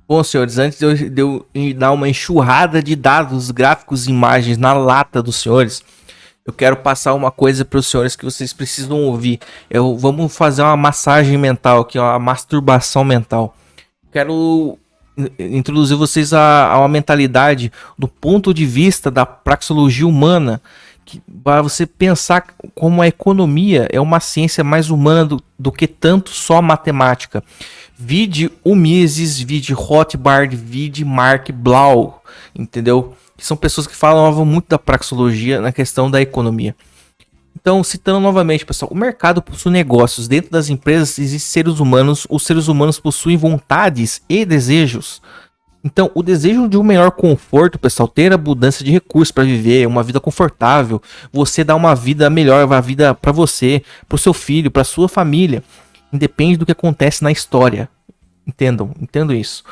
Bom, senhores, antes de eu dar uma enxurrada de dados, gráficos e imagens na lata dos senhores, eu quero passar uma coisa para os senhores que vocês precisam ouvir. Vamos fazer uma massagem mental aqui, uma masturbação mental. Quero introduzir vocês a uma mentalidade do ponto de vista da praxeologia humana, para você pensar como a economia é uma ciência mais humana do que tanto só matemática. Vide o Mises, vide Rothbard, vide Mark Blau, entendeu? Que são pessoas que falavam muito da praxeologia na questão da economia. Então, citando novamente, pessoal, o mercado possui negócios. Dentro das empresas existem seres humanos. Os seres humanos possuem vontades e desejos. Então, o desejo de um melhor conforto, pessoal, ter abundância de recursos para viver, uma vida confortável, você dar uma vida melhor, uma vida para você, para o seu filho, para sua família, independe do que acontece na história. Entendam isso.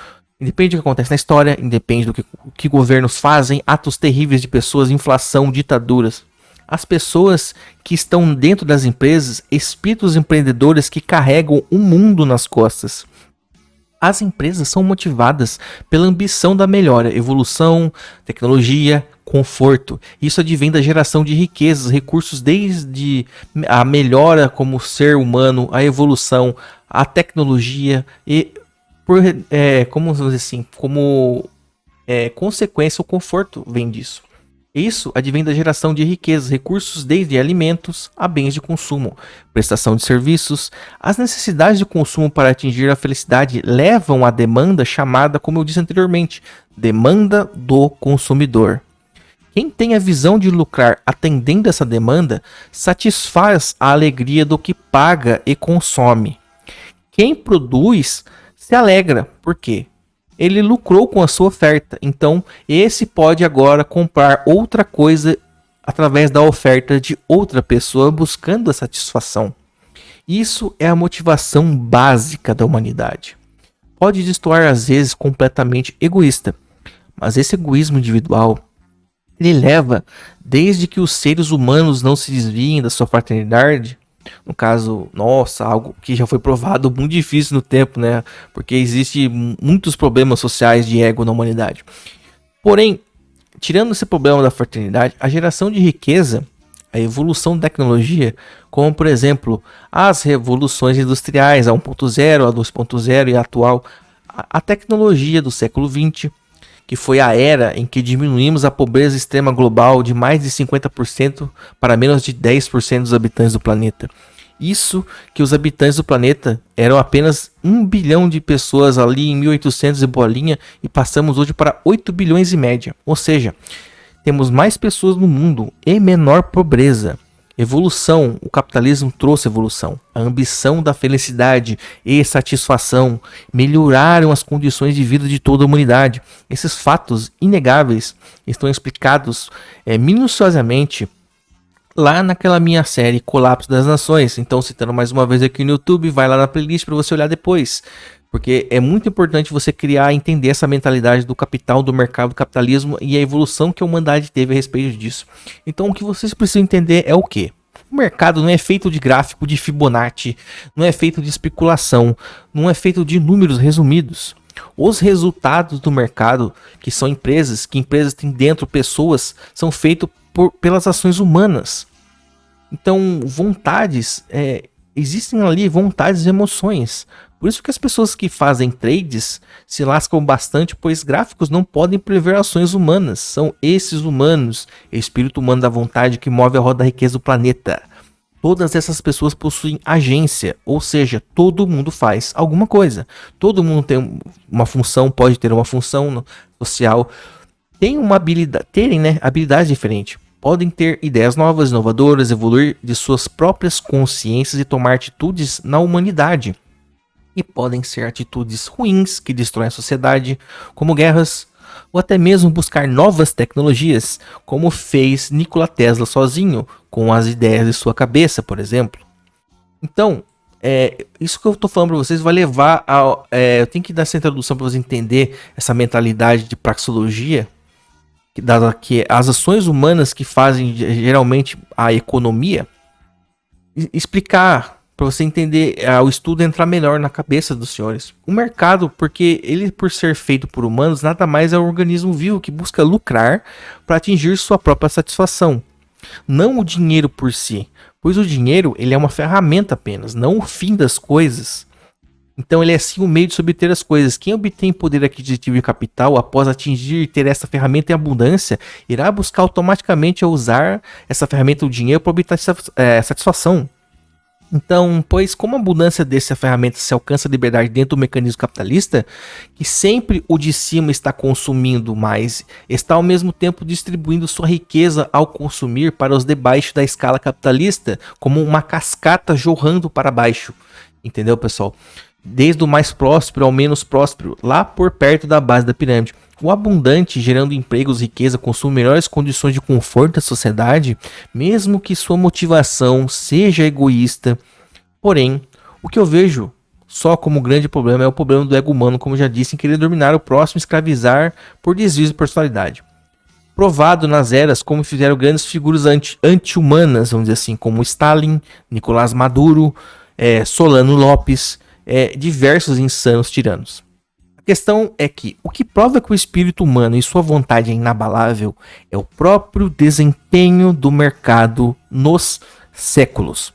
Independe do que acontece na história, independe do que governos fazem, atos terríveis de pessoas, inflação, ditaduras. As pessoas que estão dentro das empresas, espíritos empreendedores que carregam o mundo nas costas. As empresas são motivadas pela ambição da melhora, evolução, tecnologia, conforto. Isso advém da geração de riquezas, recursos, desde a melhora como ser humano, a evolução, a tecnologia e como consequência o conforto vem disso. Isso advém da geração de riquezas, recursos desde alimentos a bens de consumo, prestação de serviços. As necessidades de consumo para atingir a felicidade levam à demanda chamada, como eu disse anteriormente, demanda do consumidor. Quem tem a visão de lucrar atendendo essa demanda, satisfaz a alegria do que paga e consome. Quem produz se alegra, por quê? Ele lucrou com a sua oferta, então esse pode agora comprar outra coisa através da oferta de outra pessoa buscando a satisfação. Isso é a motivação básica da humanidade. Pode destoar às vezes completamente egoísta, mas esse egoísmo individual ele leva desde que os seres humanos não se desviem da sua fraternidade. No caso, algo que já foi provado muito difícil no tempo, né? Porque existe muitos problemas sociais de ego na humanidade. Porém, tirando esse problema da fraternidade, a geração de riqueza, a evolução da tecnologia, como por exemplo, as revoluções industriais, a 1.0, a 2.0 e a atual, a tecnologia do século XX, que foi a era em que diminuímos a pobreza extrema global de mais de 50% para menos de 10% dos habitantes do planeta. Isso que os habitantes do planeta eram apenas 1 bilhão de pessoas ali em 1800 e bolinha e passamos hoje para 8 bilhões e média. Ou seja, temos mais pessoas no mundo e menor pobreza. Evolução, o capitalismo trouxe evolução. A ambição da felicidade e satisfação melhoraram as condições de vida de toda a humanidade. Esses fatos inegáveis estão explicados minuciosamente lá naquela minha série Colapso das Nações. Então, citando mais uma vez aqui no YouTube, vai lá na playlist para você olhar depois. Porque é muito importante você criar e entender essa mentalidade do capital, do mercado, do capitalismo e a evolução que a humanidade teve a respeito disso. Então o que vocês precisam entender é o quê? O mercado não é feito de gráfico de Fibonacci, não é feito de especulação, não é feito de números resumidos. Os resultados do mercado, que são empresas, que empresas têm dentro pessoas, são feitos pelas ações humanas. Então vontades, existem ali vontades e emoções. Por isso que as pessoas que fazem trades se lascam bastante, pois gráficos não podem prever ações humanas. São esses humanos, espírito humano da vontade que move a roda da riqueza do planeta. Todas essas pessoas possuem agência, ou seja, todo mundo faz alguma coisa. Todo mundo tem uma função, pode ter uma função social, tem uma habilidade, habilidades diferentes. Podem ter ideias novas, inovadoras, evoluir de suas próprias consciências e tomar atitudes na humanidade. E podem ser atitudes ruins que destroem a sociedade, como guerras, ou até mesmo buscar novas tecnologias, como fez Nikola Tesla sozinho, com as ideias de sua cabeça, por exemplo. Então, isso que eu estou falando para vocês vai levar a... eu tenho que dar essa introdução para você entender essa mentalidade de praxeologia, que as ações humanas que fazem geralmente a economia, explicar para você entender, o estudo entrar melhor na cabeça dos senhores. O mercado, porque ele por ser feito por humanos, nada mais é um organismo vivo que busca lucrar para atingir sua própria satisfação. Não o dinheiro por si, pois o dinheiro ele é uma ferramenta apenas, não o fim das coisas. Então ele é sim o meio de se obter as coisas. Quem obtém poder aquisitivo e capital após atingir e ter essa ferramenta em abundância, irá buscar automaticamente a usar essa ferramenta, o dinheiro, para obter satisfação. Então, pois como a abundância dessa ferramenta se alcança a liberdade dentro do mecanismo capitalista, que sempre o de cima está consumindo mais, está ao mesmo tempo distribuindo sua riqueza ao consumir para os de baixo da escala capitalista, como uma cascata jorrando para baixo. Entendeu, pessoal? Desde o mais próspero ao menos próspero, lá por perto da base da pirâmide. O abundante, gerando empregos, riqueza, consumo, melhores condições de conforto da sociedade, mesmo que sua motivação seja egoísta. Porém, o que eu vejo só como grande problema é o problema do ego humano, como já disse, em querer dominar o próximo e escravizar por desvios de personalidade. Provado nas eras como fizeram grandes figuras anti-humanas, vamos dizer assim, como Stalin, Nicolás Maduro, Solano Lopes, diversos insanos tiranos. A questão é que o que prova que o espírito humano e sua vontade é inabalável é o próprio desempenho do mercado nos séculos.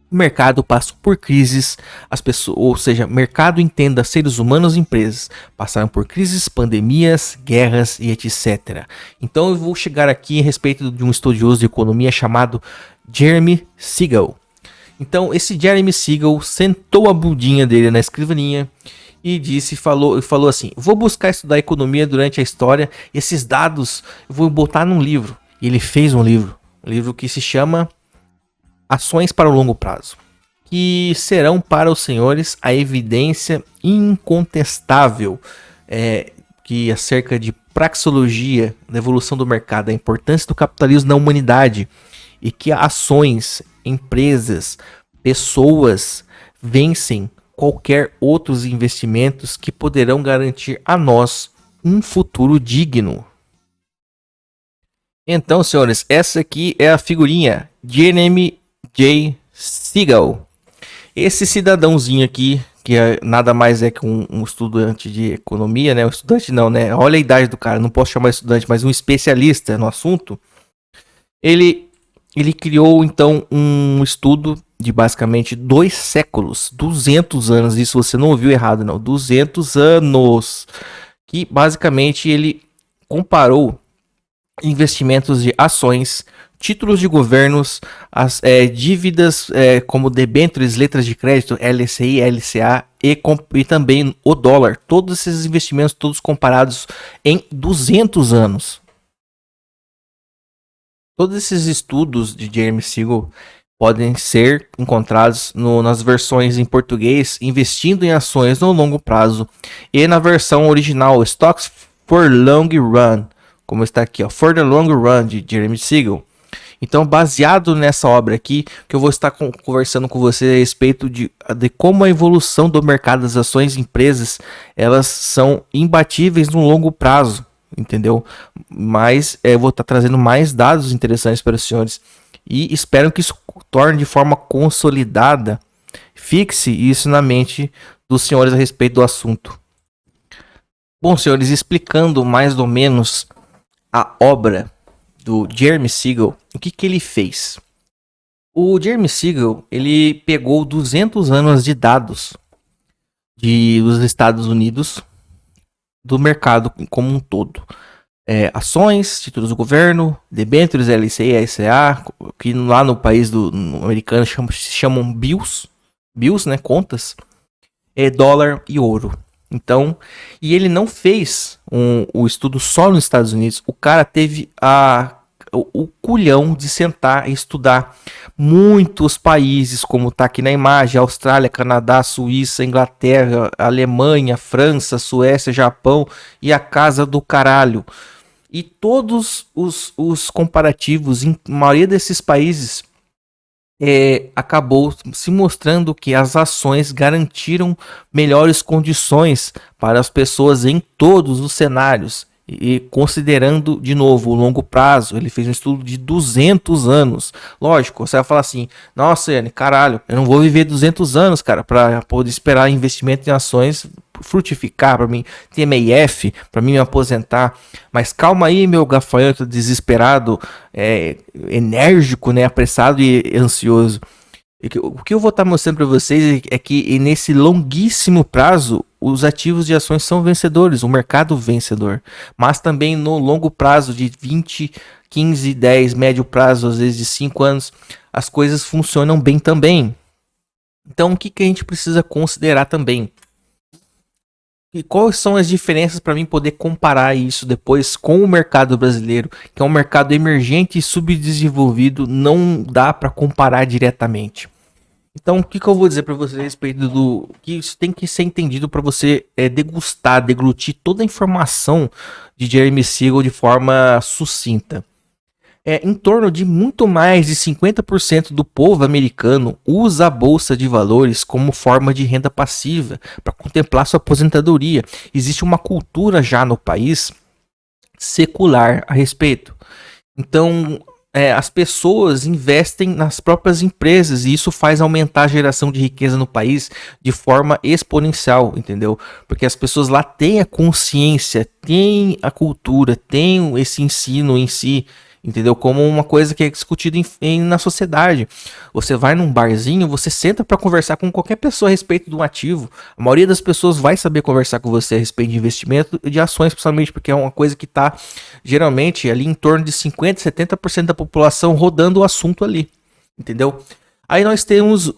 O mercado passa por crises, as pessoas, ou seja, mercado entenda seres humanos e empresas, passaram por crises, pandemias, guerras e etc. Então eu vou chegar aqui a respeito de um estudioso de economia chamado Jeremy Siegel. Então esse Jeremy Siegel sentou a bundinha dele na escrivaninha e falou assim: vou buscar estudar economia durante a história, esses dados eu vou botar num livro. E ele fez um livro que se chama Ações para o Longo Prazo, que serão para os senhores a evidência incontestável que acerca de praxeologia, da evolução do mercado, a importância do capitalismo na humanidade e que ações, empresas, pessoas vencem qualquer outros investimentos que poderão garantir a nós um futuro digno. Então, senhores, essa aqui é a figurinha Jeremy J. Siegel. Esse cidadãozinho aqui, que nada mais é que um estudante de economia, né? Um estudante não, né? Olha a idade do cara, não posso chamar de estudante, mas um especialista no assunto. Ele criou, então, um estudo de basicamente 2 séculos, 200 anos, isso você não ouviu errado, não, 200 anos, que basicamente ele comparou investimentos de ações, títulos de governos, dívidas como debêntures, letras de crédito, LCI, LCA e também o dólar, todos esses investimentos todos comparados em 200 anos. Todos esses estudos de Jeremy Siegel podem ser encontrados nas versões em português, investindo em ações no longo prazo, e na versão original, Stocks for Long Run, como está aqui, ó, For the Long Run, de Jeremy Siegel. Então, baseado nessa obra aqui, que eu vou estar conversando com você a respeito de como a evolução do mercado das ações e empresas, elas são imbatíveis no longo prazo, entendeu? Mas eu vou estar trazendo mais dados interessantes para os senhores e espero que isso torne de forma consolidada, fixe isso na mente dos senhores a respeito do assunto. Bom, senhores, explicando mais ou menos a obra do Jeremy Siegel, o que ele fez? O Jeremy Siegel, ele pegou 200 anos de dados dos Estados Unidos, do mercado como um todo. Ações, títulos do governo, debêntures, LCI, LCA, que lá no país americano se chamam bills, né, contas, dólar e ouro. Então, e ele não fez o estudo só nos Estados Unidos, o cara teve o culhão de sentar e estudar muitos países, como está aqui na imagem: Austrália, Canadá, Suíça, Inglaterra, Alemanha, França, Suécia, Japão e a casa do caralho. E todos os comparativos em maioria desses países acabou se mostrando que as ações garantiram melhores condições para as pessoas em todos os cenários. E considerando, de novo, o longo prazo, ele fez um estudo de 200 anos. Lógico, você vai falar assim, nossa, Yane, caralho, eu não vou viver 200 anos, cara, para poder esperar investimento em ações frutificar, para mim ter MIF, para mim me aposentar. Mas calma aí, meu gafanhoto desesperado, enérgico, né, apressado e ansioso. O que eu vou estar mostrando para vocês é que nesse longuíssimo prazo, os ativos de ações são vencedores, o mercado vencedor. Mas também no longo prazo de 20, 15, 10, médio prazo, às vezes de 5 anos, as coisas funcionam bem também. Então, o que a gente precisa considerar também? E quais são as diferenças para mim poder comparar isso depois com o mercado brasileiro, que é um mercado emergente e subdesenvolvido, não dá para comparar diretamente. Então, o que eu vou dizer para você a respeito do que isso tem que ser entendido para você deglutir toda a informação de Jeremy Siegel de forma sucinta. Em torno de muito mais de 50% do povo americano usa a bolsa de valores como forma de renda passiva para contemplar sua aposentadoria. Existe uma cultura já no país secular a respeito. Então, as pessoas investem nas próprias empresas e isso faz aumentar a geração de riqueza no país de forma exponencial, entendeu? Porque as pessoas lá têm a consciência, têm a cultura, têm esse ensino em si, entendeu? Como uma coisa que é discutida na sociedade. Você vai num barzinho, você senta para conversar com qualquer pessoa a respeito de um ativo. A maioria das pessoas vai saber conversar com você a respeito de investimento e de ações, principalmente porque é uma coisa que está geralmente ali em torno de 50, 70% da população rodando o assunto ali, entendeu? Aí nós temos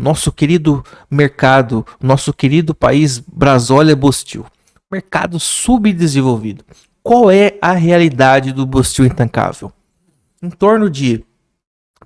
nosso querido mercado, nosso querido país Brasólia Bostil. Mercado subdesenvolvido. Qual é a realidade do Bostil Intancável? Em torno de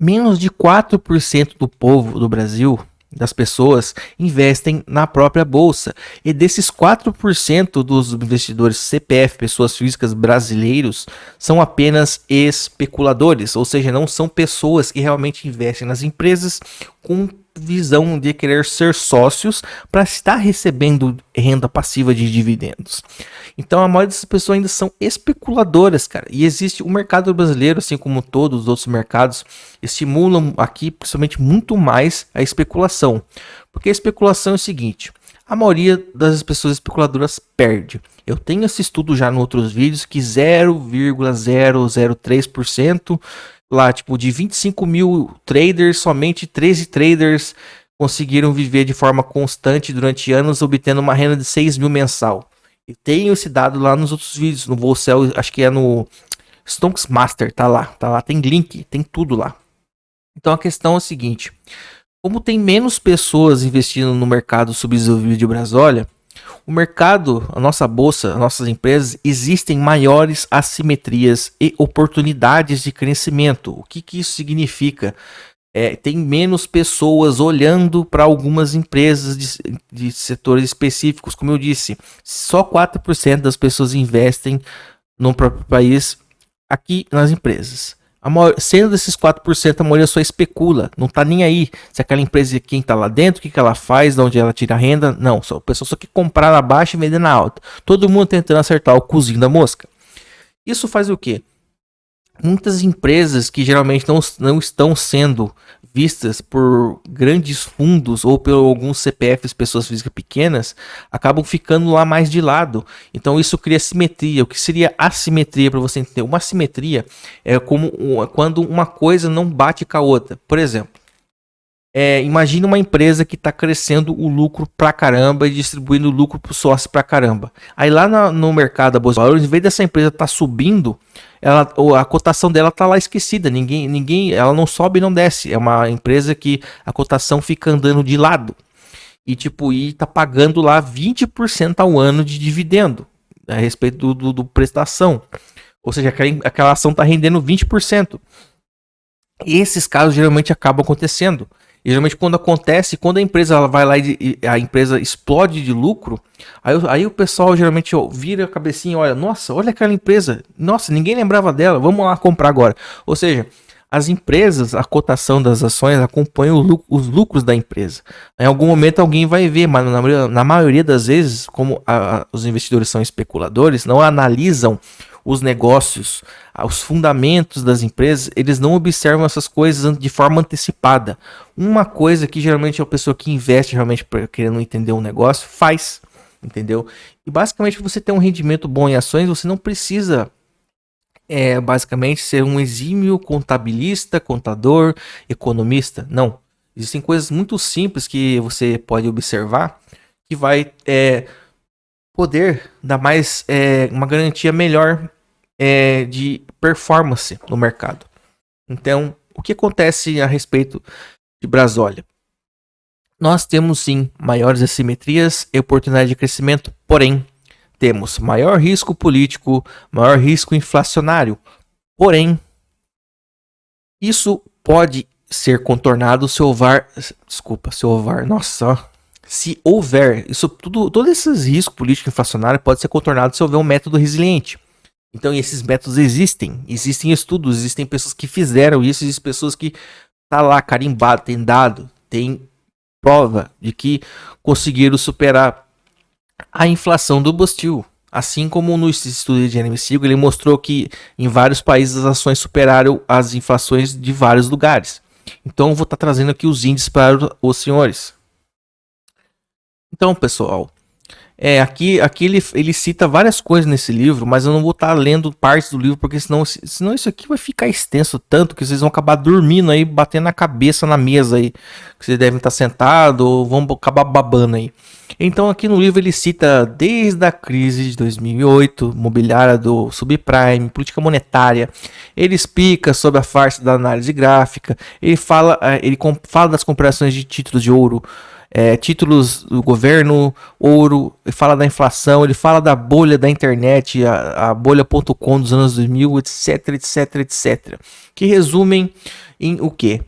menos de 4% do povo do Brasil, das pessoas, investem na própria bolsa. E desses 4% dos investidores CPF, pessoas físicas brasileiros, são apenas especuladores, ou seja, não são pessoas que realmente investem nas empresas com visão de querer ser sócios para estar recebendo renda passiva de dividendos. Então a maioria dessas pessoas ainda são especuladoras, cara. E existe o mercado brasileiro, assim como todos os outros mercados, estimulam aqui principalmente muito mais a especulação. Porque a especulação é o seguinte: a maioria das pessoas especuladoras perde. Eu tenho esse estudo já em outros vídeos que 0,003% lá, tipo, de 25 mil traders, somente 13 traders conseguiram viver de forma constante durante anos, obtendo uma renda de 6 mil mensal. E tenho esse dado lá nos outros vídeos, no Volcel, acho que é no Stonks Master, tá lá, tem link, tem tudo lá. Então a questão é a seguinte: como tem menos pessoas investindo no mercado subdesenvolvido de Brasólia, o mercado, a nossa bolsa, as nossas empresas, existem maiores assimetrias e oportunidades de crescimento. O que isso significa? Tem menos pessoas olhando para algumas empresas de setores específicos. Como eu disse, só 4% das pessoas investem no próprio país aqui nas empresas. Sendo desses 4%, a maioria só especula, não tá nem aí se aquela empresa, quem tá lá dentro, o que ela faz, de onde ela tira a renda. Não, a pessoa só quer comprar na baixa e vender na alta. Todo mundo tentando acertar o cozinho da mosca. Isso faz o quê? Muitas empresas que geralmente não estão sendo vistas por grandes fundos ou por alguns CPFs, pessoas físicas pequenas, acabam ficando lá mais de lado. Então isso cria simetria. O que seria assimetria, para você entender? Uma simetria é como quando uma coisa não bate com a outra. Por exemplo, imagine uma empresa que está crescendo o lucro pra caramba e distribuindo o lucro pro sócio pra caramba. Aí lá no mercado da Bolsa de Valores, em vez dessa empresa estar subindo, a cotação dela tá lá esquecida. Ela não sobe e não desce. É uma empresa que a cotação fica andando de lado. E tá pagando lá 20% ao ano de dividendo a respeito do preço da ação. Ou seja, aquela ação tá rendendo 20%. E esses casos geralmente acabam acontecendo. E geralmente quando acontece, quando a empresa ela vai lá e a empresa explode de lucro, aí o pessoal geralmente vira a cabecinha e olha, nossa, olha aquela empresa, nossa, ninguém lembrava dela, vamos lá comprar agora. Ou seja, As empresas, a cotação das ações acompanha os lucros da empresa. Em algum momento alguém vai ver, mas na maioria das vezes, como os investidores são especuladores, não analisam os negócios, os fundamentos das empresas, eles não observam essas coisas de forma antecipada. Uma coisa que geralmente a pessoa que investe realmente querendo entender um negócio faz, entendeu? E basicamente você ter um rendimento bom em ações, você não precisa basicamente ser um exímio contabilista, contador, economista. Não. Existem coisas muito simples que você pode observar que vai poder dar mais uma garantia melhor de performance no mercado. Então, o que acontece a respeito de Brasólia? Nós temos sim maiores assimetrias e oportunidade de crescimento, porém temos maior risco político, maior risco inflacionário. Porém, isso pode ser contornado se houver, se houver, isso tudo, todos esses riscos político e inflacionário pode ser contornado se houver um método resiliente. Então, esses métodos existem estudos, existem pessoas que fizeram isso, existem pessoas que tá lá carimbado, tem dado, tem prova de que conseguiram superar a inflação do Bostil. Assim como no estudo de Jeremy Siegel, ele mostrou que em vários países as ações superaram as inflações de vários lugares. Então, eu vou estar trazendo aqui os índices para os senhores. Então, pessoal, aqui ele cita várias coisas nesse livro, mas eu não vou estar lendo partes do livro, porque senão isso aqui vai ficar extenso tanto que vocês vão acabar dormindo aí, batendo a cabeça na mesa aí, que vocês devem estar sentados ou vão acabar babando aí. Então aqui no livro ele cita desde a crise de 2008, mobiliária do subprime, política monetária, ele explica sobre a farsa da análise gráfica, ele fala das comparações de títulos de ouro, títulos do governo, ouro, ele fala da inflação, ele fala da bolha da internet, a bolha.com dos anos 2000, etc, etc, etc. Que resumem em o quê?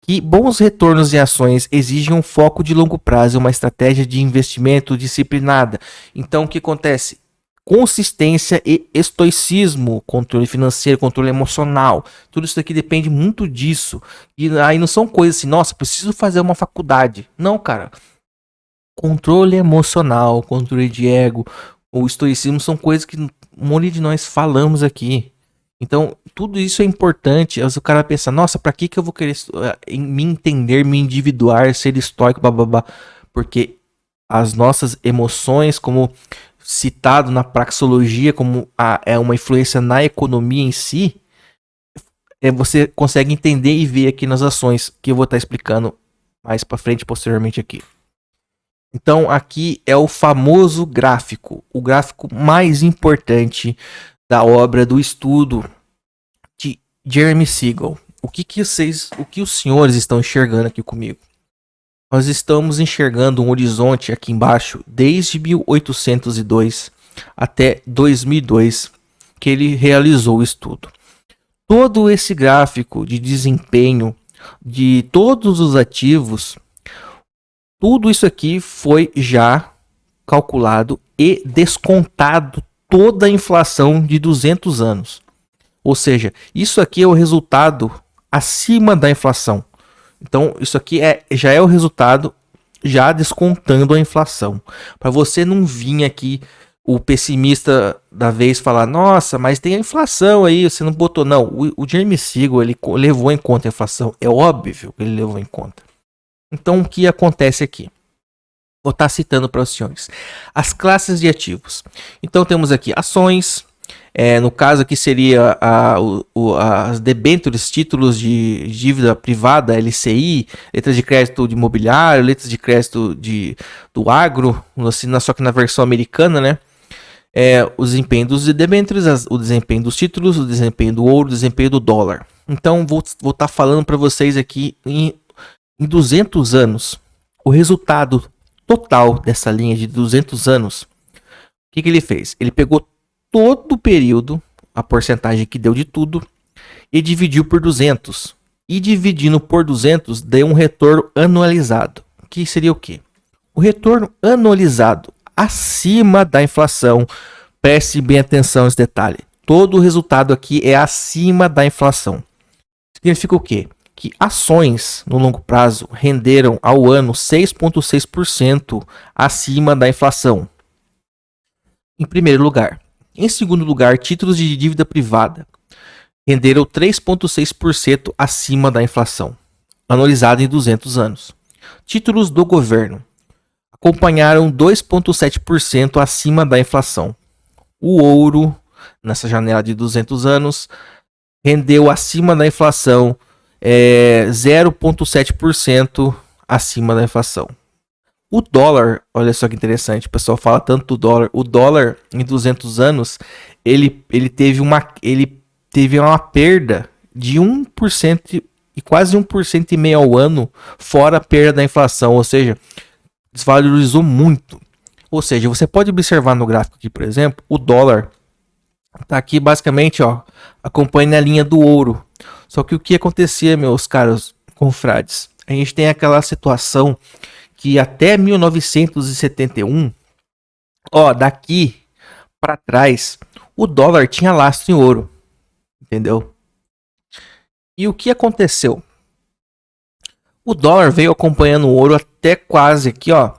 Que bons retornos em ações exigem um foco de longo prazo e uma estratégia de investimento disciplinada. Então, o que acontece? Consistência e estoicismo, controle financeiro, controle emocional, tudo isso aqui depende muito disso. E aí não são coisas assim, nossa, preciso fazer uma faculdade. Não, cara. Controle emocional, controle de ego, o estoicismo são coisas que um monte de nós falamos aqui. Então, tudo isso é importante. O cara pensa, nossa, pra que eu vou querer me entender, me individuar, ser estoico, bababá? Porque as nossas emoções, como citado na praxeologia, como é uma influência na economia em si, você consegue entender e ver aqui nas ações, que eu vou estar explicando mais pra frente, posteriormente aqui. Então, aqui é o famoso gráfico, o gráfico mais importante da obra do estudo de Jeremy Siegel. O que os senhores estão enxergando aqui comigo? Nós estamos enxergando um horizonte aqui embaixo desde 1802 até 2002 que ele realizou o estudo. Todo esse gráfico de desempenho de todos os ativos, tudo isso aqui foi já calculado e descontado toda a inflação de 200 anos. Ou seja, isso aqui é o resultado acima da inflação. Então, isso aqui já é o resultado já descontando a inflação. Para você não vir aqui, o pessimista da vez, falar, nossa, mas tem a inflação aí, você não botou. Não, o Jeremy Siegel, ele levou em conta a inflação. É óbvio que ele levou em conta. Então, o que acontece aqui? Vou estar citando para os senhores. As classes de ativos. Então temos aqui ações. No caso aqui seria as debêntures, títulos de dívida privada, LCI, letras de crédito de imobiliário, letras de crédito do agro, assim, só que na versão americana, né? O desempenho dos debêntures, o desempenho dos títulos, o desempenho do ouro, o desempenho do dólar. Então vou estar falando para vocês aqui em 200 anos, o resultado total dessa linha de 200 anos, o que ele fez? Ele pegou todo o período, a porcentagem que deu de tudo, e dividiu por 200. E dividindo por 200, deu um retorno anualizado. Que seria o quê? O retorno anualizado acima da inflação. Preste bem atenção nesse detalhe. Todo o resultado aqui é acima da inflação. Significa o quê? Que ações no longo prazo renderam ao ano 6,6% acima da inflação. Em primeiro lugar. Em segundo lugar, títulos de dívida privada renderam 3,6% acima da inflação, anualizada em 200 anos. Títulos do governo acompanharam 2,7% acima da inflação. O ouro, nessa janela de 200 anos, rendeu acima da inflação 0,7% acima da inflação. O dólar, olha só que interessante, o pessoal fala tanto do dólar. O dólar, em 200 anos, ele teve uma perda de 1% e quase 1,5% ao ano, fora a perda da inflação, ou seja, desvalorizou muito. Ou seja, você pode observar no gráfico aqui, por exemplo, o dólar está aqui basicamente, ó, acompanha a linha do ouro. Só que o que acontecia, meus caros confrades? A gente tem aquela situação que até 1971, ó, daqui para trás, o dólar tinha lastro em ouro, entendeu? E o que aconteceu? O dólar veio acompanhando o ouro até quase aqui, ó,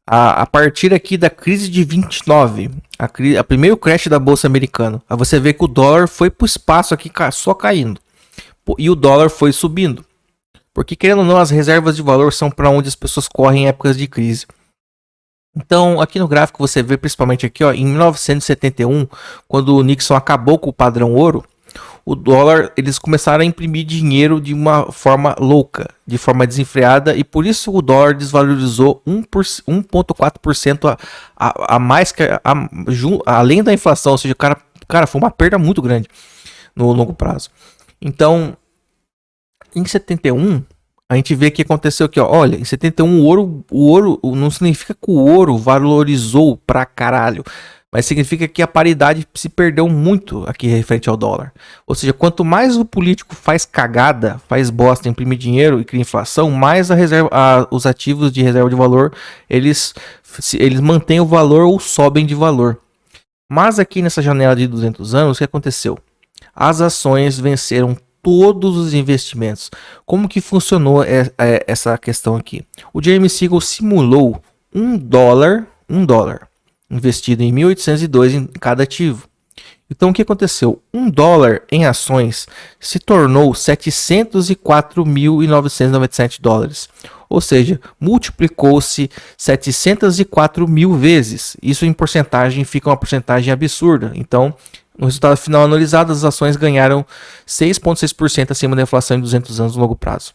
a partir aqui da crise de 29, a primeiro crash da bolsa americana. Aí você vê que o dólar foi pro espaço aqui só caindo e o dólar foi subindo. Porque, querendo ou não, as reservas de valor são para onde as pessoas correm em épocas de crise. Então, aqui no gráfico você vê principalmente aqui, ó, em 1971, quando o Nixon acabou com o padrão ouro, o dólar, eles começaram a imprimir dinheiro de uma forma louca, de forma desenfreada, e por isso o dólar desvalorizou 1,4% a mais, além da inflação, ou seja, cara, foi uma perda muito grande no longo prazo. Então, em 71, a gente vê que aconteceu aqui, ó. Olha, em 71 o ouro não significa que o ouro valorizou pra caralho, mas significa que a paridade se perdeu muito aqui referente ao dólar. Ou seja, quanto mais o político faz cagada, faz bosta, imprime dinheiro e cria inflação, mais os ativos de reserva de valor, eles mantêm o valor ou sobem de valor. Mas aqui nessa janela de 200 anos, o que aconteceu? As ações venceram todos os investimentos. Como que funcionou essa questão aqui? O Jeremy Siegel simulou um dólar investido em 1802 em cada ativo. Então o que aconteceu? $1 em ações se tornou 704.997 dólares. Ou seja, multiplicou-se 704 mil vezes. Isso em porcentagem fica uma porcentagem absurda. Então, no resultado final analisado, as ações ganharam 6,6% acima da inflação em 200 anos no longo prazo.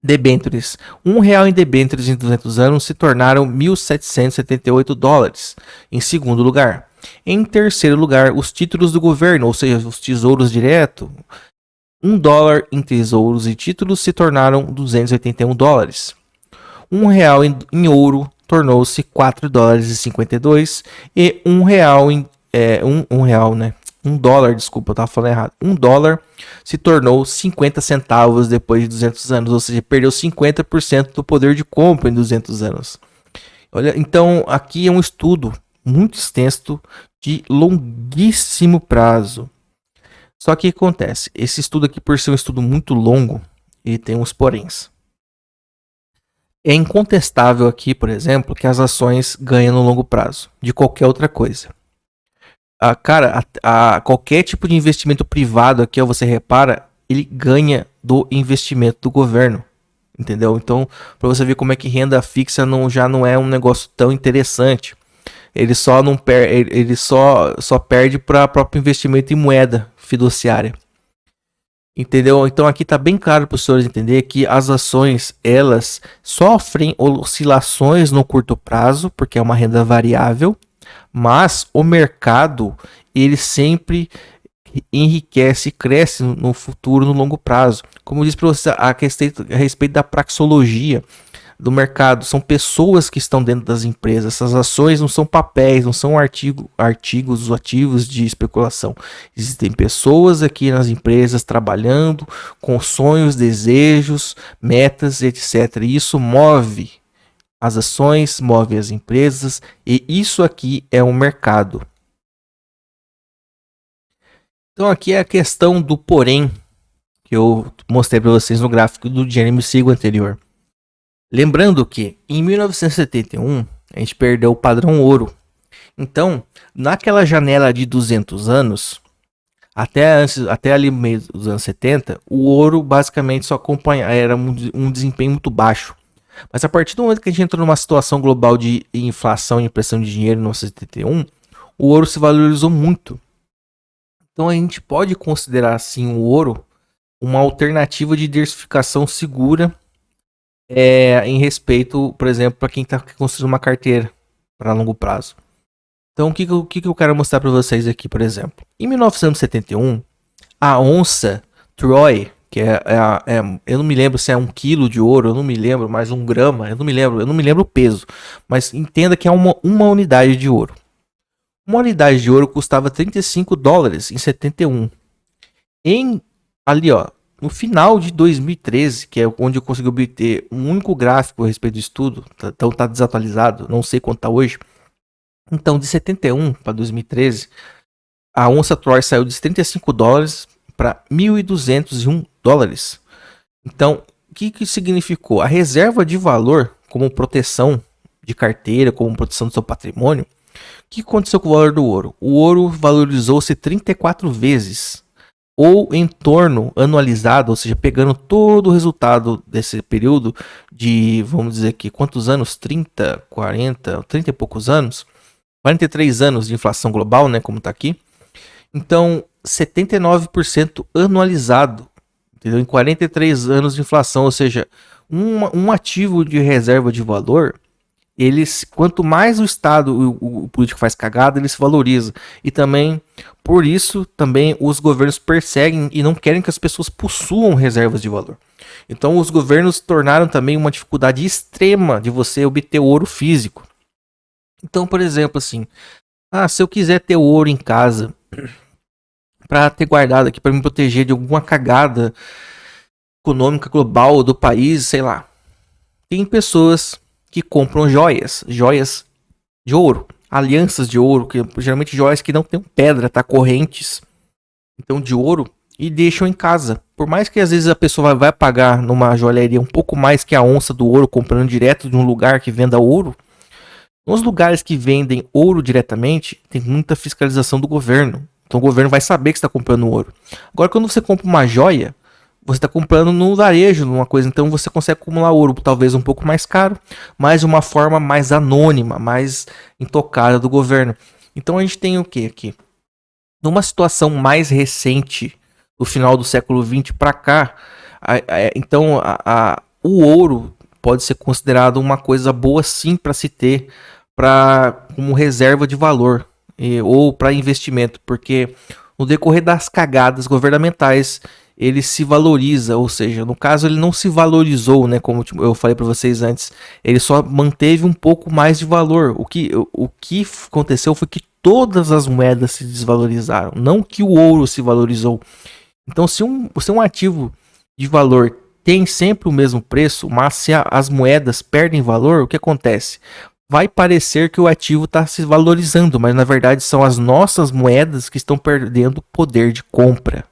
Debêntures. R$1 em debêntures em 200 anos se tornaram 1.778 dólares. Em segundo lugar. Em terceiro lugar, os títulos do governo, ou seja, os tesouros direto. $1 em tesouros e títulos se tornaram 281 dólares. R$1 em ouro tornou-se 4 dólares e 52 e $1 em $1, desculpa, eu tava falando errado. $1 se tornou 50 centavos depois de 200 anos, ou seja, perdeu 50% do poder de compra em 200 anos. Olha, então aqui é um estudo muito extenso de longuíssimo prazo. Só que o que acontece? Esse estudo aqui, por ser um estudo muito longo, ele tem uns poréns. É incontestável aqui, por exemplo, que as ações ganham no longo prazo de qualquer outra coisa. Qualquer tipo de investimento privado aqui, você repara, ele ganha do investimento do governo, entendeu? Então, para você ver como é que renda fixa já não é um negócio tão interessante. Ele só perde para próprio investimento em moeda fiduciária. Entendeu? Então aqui está bem claro para os senhores entender que as ações, elas sofrem oscilações no curto prazo, porque é uma renda variável, mas o mercado, ele sempre enriquece e cresce no futuro, no longo prazo. Como eu disse para você a respeito da praxeologia do mercado, são pessoas que estão dentro das empresas. Essas ações não são papéis, não são artigos ativos de especulação. Existem pessoas aqui nas empresas trabalhando com sonhos, desejos, metas, etc. E isso move as ações, move as empresas, e isso aqui é um mercado. Então aqui é a questão do porém que eu mostrei para vocês no gráfico do Jeremy Siegel anterior. Lembrando que em 1971 a gente perdeu o padrão ouro. Então, naquela janela de 200 anos, até ali meio dos anos 70, o ouro basicamente só acompanhava, era um desempenho muito baixo. Mas a partir do momento que a gente entrou numa situação global de inflação e impressão de dinheiro em 1971, o ouro se valorizou muito. Então a gente pode considerar assim o ouro uma alternativa de diversificação segura em respeito, por exemplo, para quem está construindo uma carteira para longo prazo. Então o que eu quero mostrar para vocês aqui, por exemplo. Em 1971, a onça Troy, que eu não me lembro se é 1 quilo de ouro, eu não me lembro, mais 1 grama, eu não me lembro o peso, mas entenda que é uma unidade de ouro. Uma unidade de ouro custava 35 dólares em 71. Ali, ó, no final de 2013, que é onde eu consegui obter um único gráfico a respeito do estudo, então tá desatualizado, não sei quanto tá hoje. Então, de 71 para 2013, a onça Troy saiu de 35 dólares para 1.201 dólares. Então, o que significou? A reserva de valor como proteção de carteira, como proteção do seu patrimônio. O que aconteceu com o valor do ouro? O ouro valorizou-se 34 vezes, ou em torno anualizado, ou seja, pegando todo o resultado desse período de, vamos dizer aqui, quantos anos? 30, 40, 30 e poucos anos? 43 anos de inflação global, né, como está aqui. Então, 79% anualizado, entendeu? Em 43 anos de inflação, ou seja, um ativo de reserva de valor, quanto mais o Estado, o político faz cagada, ele se valoriza. E também, por isso, também os governos perseguem e não querem que as pessoas possuam reservas de valor. Então, os governos tornaram também uma dificuldade extrema de você obter ouro físico. Então, por exemplo, assim, se eu quiser ter ouro em casa para ter guardado aqui para me proteger de alguma cagada econômica global do país, sei lá. Tem pessoas que compram joias de ouro, alianças de ouro, que geralmente joias que não tem pedra, tá, correntes, então de ouro, e deixam em casa. Por mais que às vezes a pessoa vai pagar numa joalheria um pouco mais que a onça do ouro comprando direto de um lugar que venda ouro, nos lugares que vendem ouro diretamente, tem muita fiscalização do governo. Então o governo vai saber que você está comprando ouro. Agora, quando você compra uma joia, você está comprando no varejo, numa coisa. Então você consegue acumular ouro, talvez um pouco mais caro, mas de uma forma mais anônima, mais intocada do governo. Então a gente tem o que aqui? Numa situação mais recente, do final do século XX para cá, então o ouro pode ser considerado uma coisa boa sim para se ter como reserva de valor ou para investimento, porque no decorrer das cagadas governamentais ele se valoriza, ou seja, no caso ele não se valorizou, né, como eu falei para vocês antes, ele só manteve um pouco mais de valor. O que aconteceu foi que todas as moedas se desvalorizaram, não que o ouro se valorizou. Então, se um ativo de valor tem sempre o mesmo preço, mas se as moedas perdem valor, o que acontece? Vai parecer que o ativo está se valorizando, mas na verdade são as nossas moedas que estão perdendo poder de compra.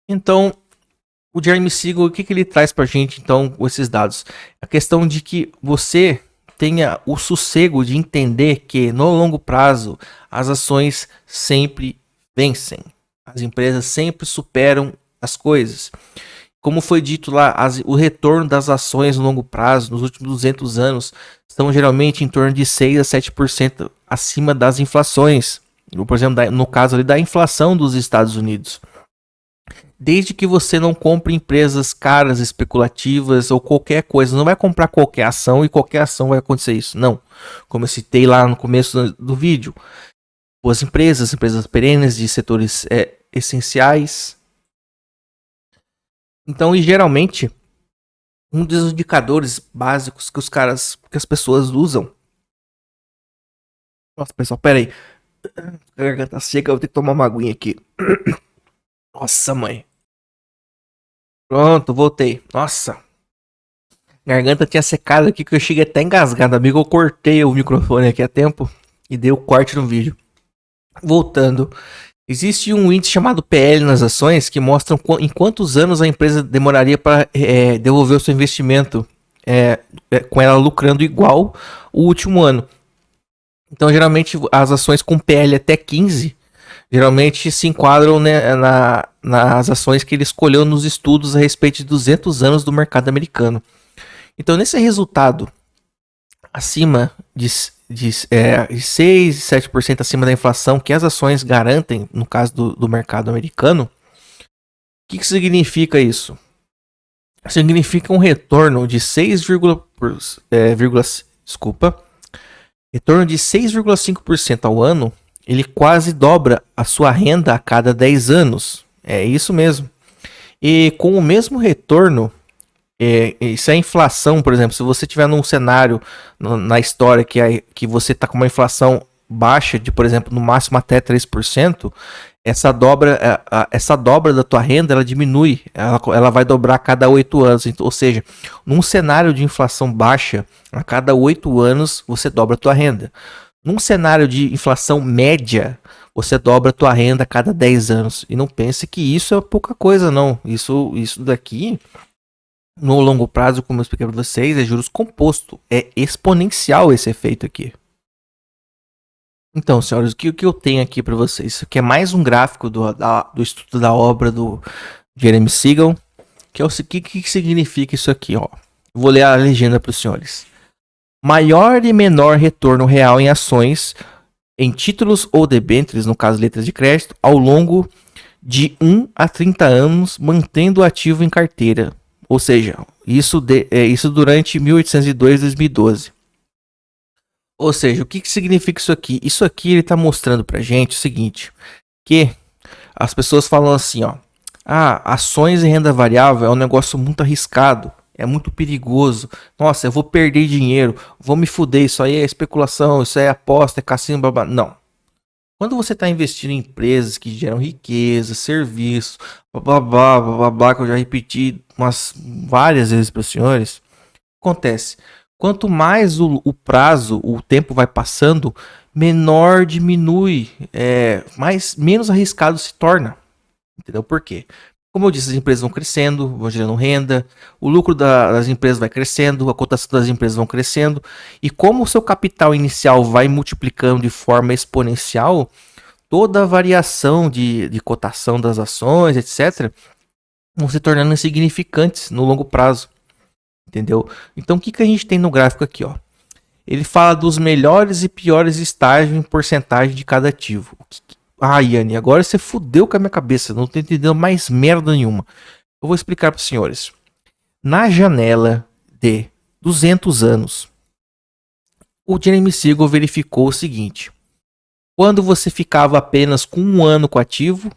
Então, o Jeremy Siegel, o que ele traz para a gente então com esses dados? A questão de que você tenha o sossego de entender que no longo prazo as ações sempre vencem. As empresas sempre superam as coisas. Como foi dito lá, o retorno das ações no longo prazo, nos últimos 200 anos, estão geralmente em torno de 6 a 7% acima das inflações. Por exemplo, no caso ali da inflação dos Estados Unidos. Desde que você não compre empresas caras, especulativas ou qualquer coisa. Não vai comprar qualquer ação e qualquer ação vai acontecer isso. Não. Como eu citei lá no começo do vídeo. Boas empresas perenes de setores essenciais. Então, e geralmente, um dos indicadores básicos que as pessoas usam. Nossa, pessoal, pera aí. A garganta seca, eu vou ter que tomar uma aguinha aqui. Nossa, mãe. Pronto, voltei. Nossa. Garganta tinha secado aqui que eu cheguei até engasgado. Amigo, eu cortei o microfone aqui a tempo e dei o corte no vídeo. Voltando. Existe um índice chamado PL nas ações que mostra em quantos anos a empresa demoraria para devolver o seu investimento, com ela lucrando igual o último ano. Então, geralmente, as ações com PL até 15, geralmente se enquadram, né, nas ações que ele escolheu nos estudos a respeito de 200 anos do mercado americano. Então, nesse resultado, acima de 6, 7% acima da inflação que as ações garantem, no caso do mercado americano, o que significa isso? Significa um retorno de 6,5% ao ano. Ele quase dobra a sua renda a cada 10 anos. É isso mesmo. E com o mesmo retorno, se a inflação, por exemplo, se você tiver num cenário na história que você está com uma inflação baixa de, por exemplo, no máximo até 3%, essa dobra da tua renda, ela diminui, ela vai dobrar a cada 8 anos. Então, ou seja, num cenário de inflação baixa, a cada 8 anos você dobra a tua renda. Num cenário de inflação média, você dobra a tua renda a cada 10 anos. E não pense que isso é pouca coisa, não. Isso daqui, no longo prazo, como eu expliquei para vocês, é juros composto. É exponencial esse efeito aqui. Então, senhores, o que eu tenho aqui para vocês? Isso aqui é mais um gráfico do estudo da obra do Jeremy Siegel. Que é o que significa isso aqui, ó. Vou ler a legenda para os senhores. Maior e menor retorno real em ações, em títulos ou debêntures, no caso letras de crédito, ao longo de 1 a 30 anos, mantendo o ativo em carteira. Ou seja, isso durante 1802 e 2012. Ou seja, o que significa isso aqui? Isso aqui ele está mostrando para gente o seguinte, que as pessoas falam assim, ó, ações e renda variável é um negócio muito arriscado, é muito perigoso, nossa, eu vou perder dinheiro, vou me fuder, isso aí é especulação, isso é aposta, é cassino, blá blá. Não. Quando você está investindo em empresas que geram riqueza, serviço, blá blá blá blá blá, que eu já repeti várias vezes para os senhores, o que acontece? Quanto mais o prazo, o tempo vai passando, menor diminui, menos arriscado se torna. Entendeu por quê? Como eu disse, as empresas vão crescendo, vão gerando renda, o lucro das empresas vai crescendo, a cotação das empresas vão crescendo, e como o seu capital inicial vai multiplicando de forma exponencial, toda a variação de cotação das ações, etc., vão se tornando insignificantes no longo prazo. Entendeu? Então o que a gente tem no gráfico aqui, ó? Ele fala dos melhores e piores estágios em porcentagem de cada ativo. Yanni, agora você fudeu com a minha cabeça, não tô entendendo mais merda nenhuma. Eu vou explicar para os senhores. Na janela de 200 anos, o Jeremy Siegel verificou o seguinte: quando você ficava apenas com 1 ano com ativo,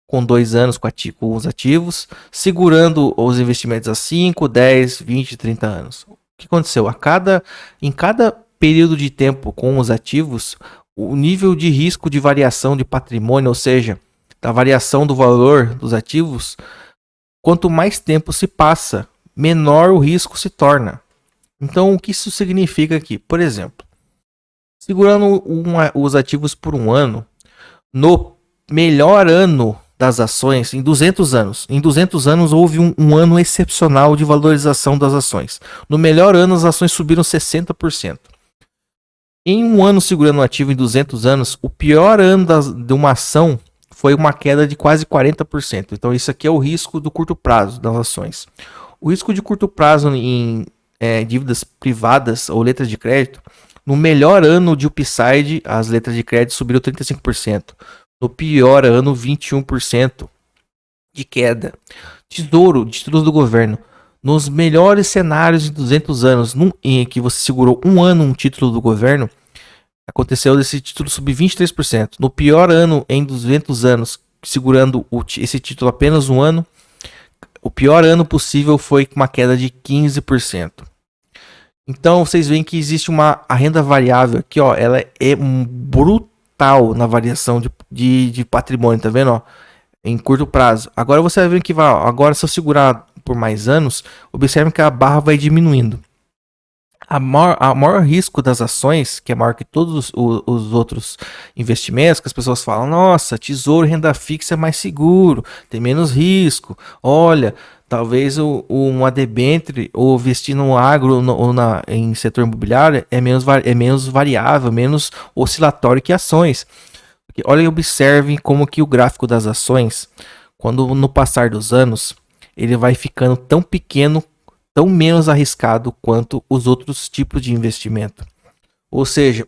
com 2 anos com os ativos, segurando os investimentos a 5, 10, 20, 30 anos. O que aconteceu? Em cada período de tempo com os ativos, o nível de risco de variação de patrimônio, ou seja, da variação do valor dos ativos, quanto mais tempo se passa, menor o risco se torna. Então, o que isso significa aqui? Por exemplo, segurando os ativos por 1 ano, no melhor ano das ações, em 200 anos. Em 200 anos houve um ano excepcional de valorização das ações. No melhor ano, as ações subiram 60%. Em 1 ano segurando um ativo em 200 anos, o pior ano de uma ação foi uma queda de quase 40%. Então isso aqui é o risco do curto prazo das ações. O risco de curto prazo em dívidas privadas ou letras de crédito, no melhor ano de upside, as letras de crédito subiram 35%. No pior ano, 21% de queda. Títulos do governo. Nos melhores cenários de 200 anos, em que você segurou 1 ano um título do governo, aconteceu desse título subir 23%. No pior ano, em 200 anos, segurando esse título apenas 1 ano, o pior ano possível foi uma queda de 15%. Então, vocês veem que existe a renda variável aqui, ó, ela é brutal na variação de patrimônio, tá vendo, ó? Em curto prazo. Agora você vai ver que agora se eu segurar por mais anos, observe que a barra vai diminuindo. A maior risco das ações, que é maior que todos os outros investimentos, que as pessoas falam, nossa, tesouro e renda fixa é mais seguro, tem menos risco. Olha, talvez uma debênture ou investir no agro em setor imobiliário é menos variável, menos oscilatório que ações. Porque, olha e observem como que o gráfico das ações, quando no passar dos anos, ele vai ficando tão pequeno, tão menos arriscado quanto os outros tipos de investimento. Ou seja,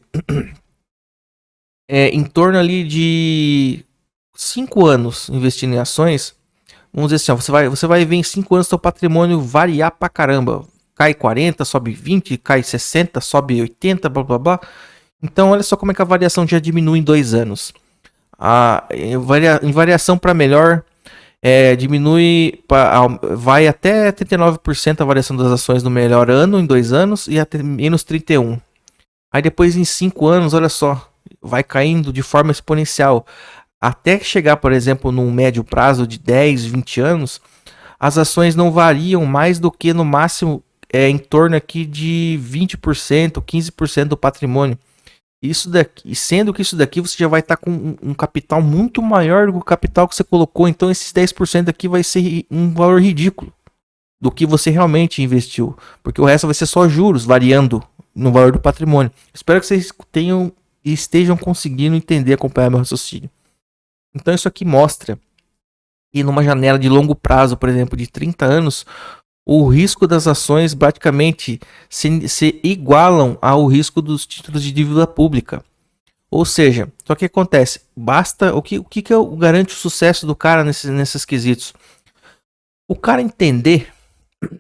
em torno ali de 5 anos investindo em ações, vamos dizer assim, ó, você vai ver em 5 anos seu patrimônio variar pra caramba. Cai 40, sobe 20, cai 60, sobe 80, blá blá blá. Então olha só como é que a variação já diminui em 2 anos. Em variação para melhor, vai até 39% a variação das ações no melhor ano em 2 anos e até menos 31%. Aí depois em 5 anos, olha só, vai caindo de forma exponencial. Até chegar, por exemplo, num médio prazo de 10, 20 anos, as ações não variam mais do que no máximo em torno aqui de 20%, 15% do patrimônio. Isso daqui, sendo que isso daqui você já vai estar com um capital muito maior do que o capital que você colocou, então esses 10% aqui vai ser um valor ridículo do que você realmente investiu, porque o resto vai ser só juros variando no valor do patrimônio. Espero que vocês tenham e estejam conseguindo entender, acompanhar meu raciocínio. Então isso aqui mostra que numa janela de longo prazo, por exemplo, de 30 anos, o risco das ações praticamente se igualam ao risco dos títulos de dívida pública. Ou seja, só que acontece, basta o que garante o sucesso do cara nesses quesitos? O cara entender que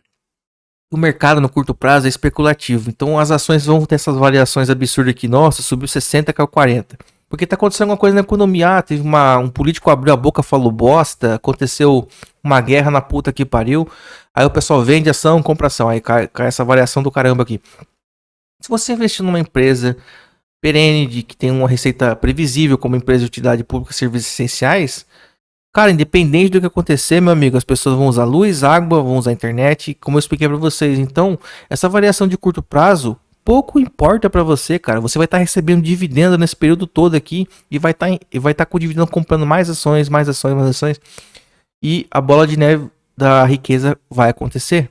o mercado no curto prazo é especulativo. Então as ações vão ter essas variações absurdas aqui. Nossa, subiu 60, caiu 40. Porque tá acontecendo alguma coisa na economia. Teve um político abriu a boca, falou bosta. Aconteceu uma guerra na puta que pariu. Aí o pessoal vende ação, compra ação. Aí cai essa variação do caramba aqui. Se você investir numa empresa perene, que tem uma receita previsível, como empresa de utilidade pública e serviços essenciais, cara, independente do que acontecer, meu amigo, as pessoas vão usar luz, água, vão usar internet, como eu expliquei para vocês. Então, essa variação de curto prazo pouco importa para você, cara. Você vai estar recebendo dividendo nesse período todo aqui e vai estar com o dividendo comprando mais ações, mais ações, mais ações. E a bola de neve da riqueza vai acontecer.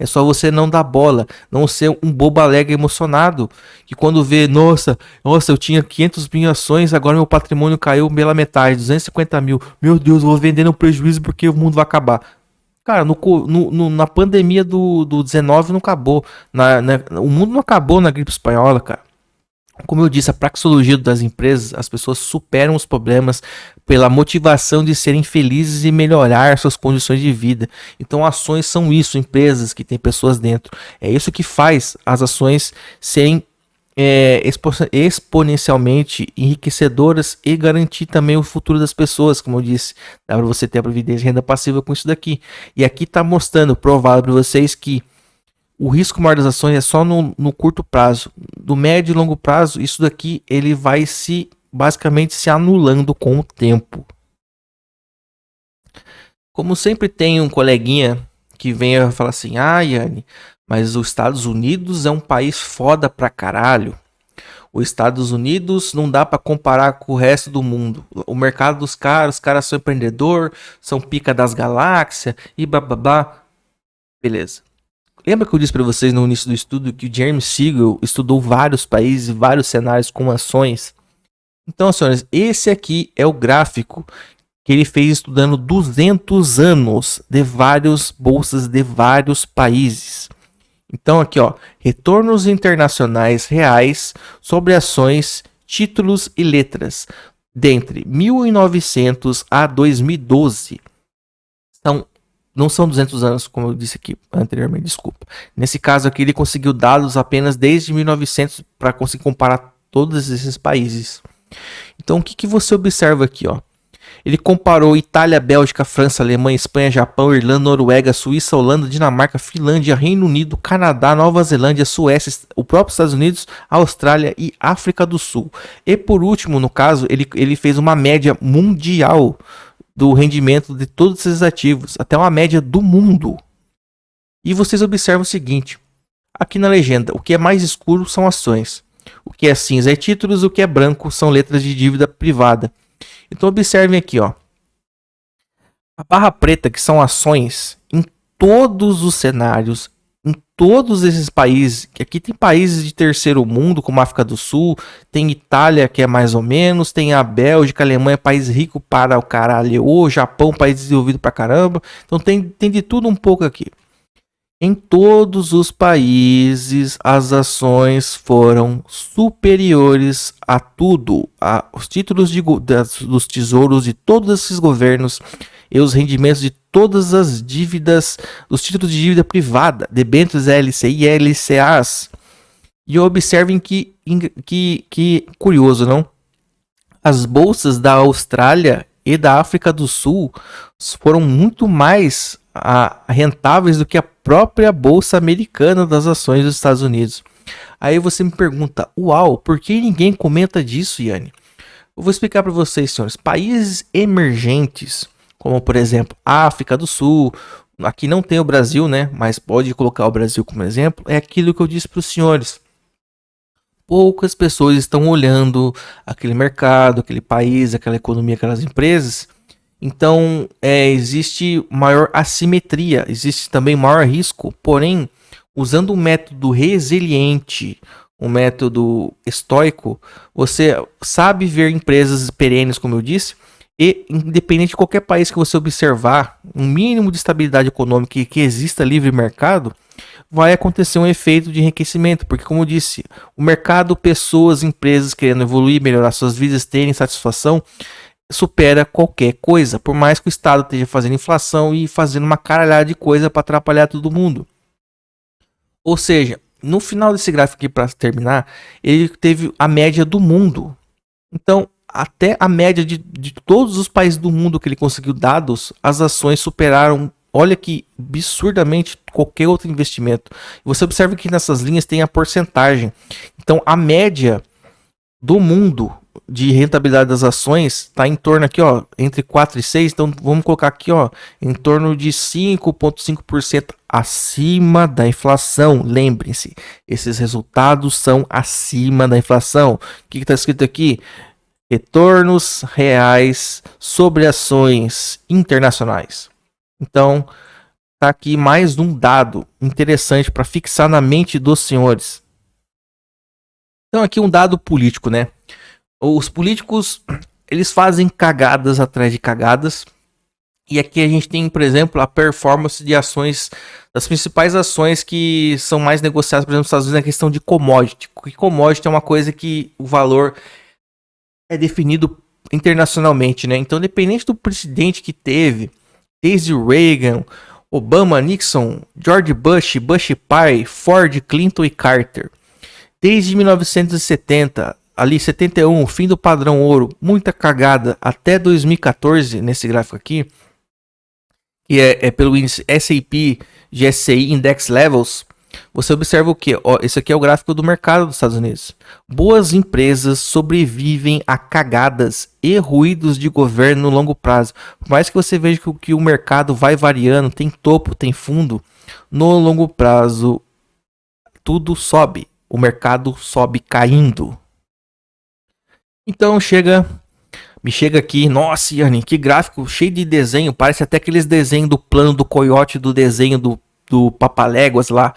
É só você não dar bola, não ser um bobo alegre emocionado, que quando vê, nossa, eu tinha 500 mil ações, agora meu patrimônio caiu pela metade, 250 mil, meu Deus, eu vou vender no prejuízo porque o mundo vai acabar. Cara, na pandemia do 19 não acabou, o mundo não acabou na gripe espanhola, cara. Como eu disse, a praxeologia das empresas, as pessoas superam os problemas pela motivação de serem felizes e melhorar suas condições de vida. Então, ações são isso, empresas que têm pessoas dentro. É isso que faz as ações serem exponencialmente enriquecedoras e garantir também o futuro das pessoas, como eu disse. Dá para você ter a previdência de renda passiva com isso daqui. E aqui está mostrando, provado para vocês que o risco maior das ações é só no curto prazo. Do médio e longo prazo, isso daqui ele vai basicamente se anulando com o tempo. Como sempre tem um coleguinha que vem falar assim, Yanni, mas os Estados Unidos é um país foda pra caralho. Os Estados Unidos não dá pra comparar com o resto do mundo. O mercado dos caras, os caras são empreendedor, são pica das galáxias e blá blá blá. Beleza. Lembra que eu disse para vocês no início do estudo que o Jeremy Siegel estudou vários países e vários cenários com ações? Então, senhores, esse aqui é o gráfico que ele fez estudando 200 anos de várias bolsas de vários países. Então, aqui, ó, retornos internacionais reais sobre ações, títulos e letras dentre 1900 a 2012. Não são 200 anos, como eu disse aqui anteriormente, desculpa. Nesse caso aqui, ele conseguiu dados apenas desde 1900 para conseguir comparar todos esses países. Então, o que você observa aqui, ó? Ele comparou Itália, Bélgica, França, Alemanha, Espanha, Japão, Irlanda, Noruega, Suíça, Holanda, Dinamarca, Finlândia, Reino Unido, Canadá, Nova Zelândia, Suécia, o próprio Estados Unidos, Austrália e África do Sul. E por último, no caso, ele fez uma média mundial do rendimento de todos esses ativos, até uma média do mundo. E vocês observam o seguinte, Aqui na legenda, o que é mais escuro são ações. O que é cinza é títulos, o que é branco são letras de dívida privada. Então observem aqui, ó. A barra preta, que são ações, em todos os cenários, em todos esses países, que aqui tem países de terceiro mundo, como a África do Sul, tem Itália, que é mais ou menos, tem a Bélgica, a Alemanha, país rico para o caralho, o Japão, país desenvolvido pra caramba. Então tem de tudo um pouco aqui. Em todos os países, as ações foram superiores a tudo. Os títulos dos tesouros de todos esses governos e os rendimentos de todas as dívidas, os títulos de dívida privada, debêntures LCI e LCAs. E observem que curioso, não? As bolsas da Austrália e da África do Sul foram muito mais rentáveis do que a própria bolsa americana das ações dos Estados Unidos. Aí você me pergunta, uau, por que ninguém comenta disso, Yanni? Eu vou explicar para vocês, senhores. Países emergentes, como por exemplo a África do Sul, aqui não tem o Brasil, né? Mas pode colocar o Brasil como exemplo, é aquilo que eu disse para os senhores. Poucas pessoas estão olhando aquele mercado, aquele país, aquela economia, aquelas empresas. Então, existe maior assimetria, existe também maior risco. Porém, usando um método resiliente, um método estoico, você sabe ver empresas perenes, como eu disse, e independente de qualquer país que você observar, um mínimo de estabilidade econômica e que exista livre mercado, vai acontecer um efeito de enriquecimento, porque como eu disse, o mercado, pessoas, empresas querendo evoluir, melhorar suas vidas, terem satisfação, supera qualquer coisa, por mais que o Estado esteja fazendo inflação e fazendo uma caralhada de coisa para atrapalhar todo mundo. Ou seja, no final desse gráfico aqui, para terminar, ele teve a média do mundo. Então, até a média de todos os países do mundo que ele conseguiu dados, as ações superaram, olha que absurdamente, qualquer outro investimento. Você observa que nessas linhas tem a porcentagem. Então, a média do mundo de rentabilidade das ações está em torno aqui, ó, entre 4 e 6. Então, vamos colocar aqui, ó, em torno de 5,5% acima da inflação. Lembrem-se, esses resultados são acima da inflação. O que está escrito aqui? Retornos reais sobre ações internacionais. Então, tá aqui mais um dado interessante para fixar na mente dos senhores. Então, aqui um dado político, né? Os políticos, eles fazem cagadas atrás de cagadas. E aqui a gente tem, por exemplo, a performance de ações, das principais ações que são mais negociadas, por exemplo, nos Estados Unidos, na questão de commodity. Porque commodity é uma coisa que o valor é definido internacionalmente, né? Então, independente do presidente que teve, desde Reagan, Obama, Nixon, George Bush, Bush pai, Ford, Clinton e Carter, desde 1970, ali 71, fim do padrão ouro, muita cagada, até 2014, nesse gráfico aqui, que é pelo índice S&P GSI Index Levels, você observa o que? Esse aqui é o gráfico do mercado dos Estados Unidos. Boas empresas sobrevivem a cagadas e ruídos de governo no longo prazo. Por mais que você veja que o mercado vai variando, tem topo, tem fundo, no longo prazo tudo sobe. O mercado sobe caindo. Então me chega aqui, nossa, Yanni, que gráfico cheio de desenho, parece até aqueles desenhos do plano do coiote, do desenho do Papaléguas lá.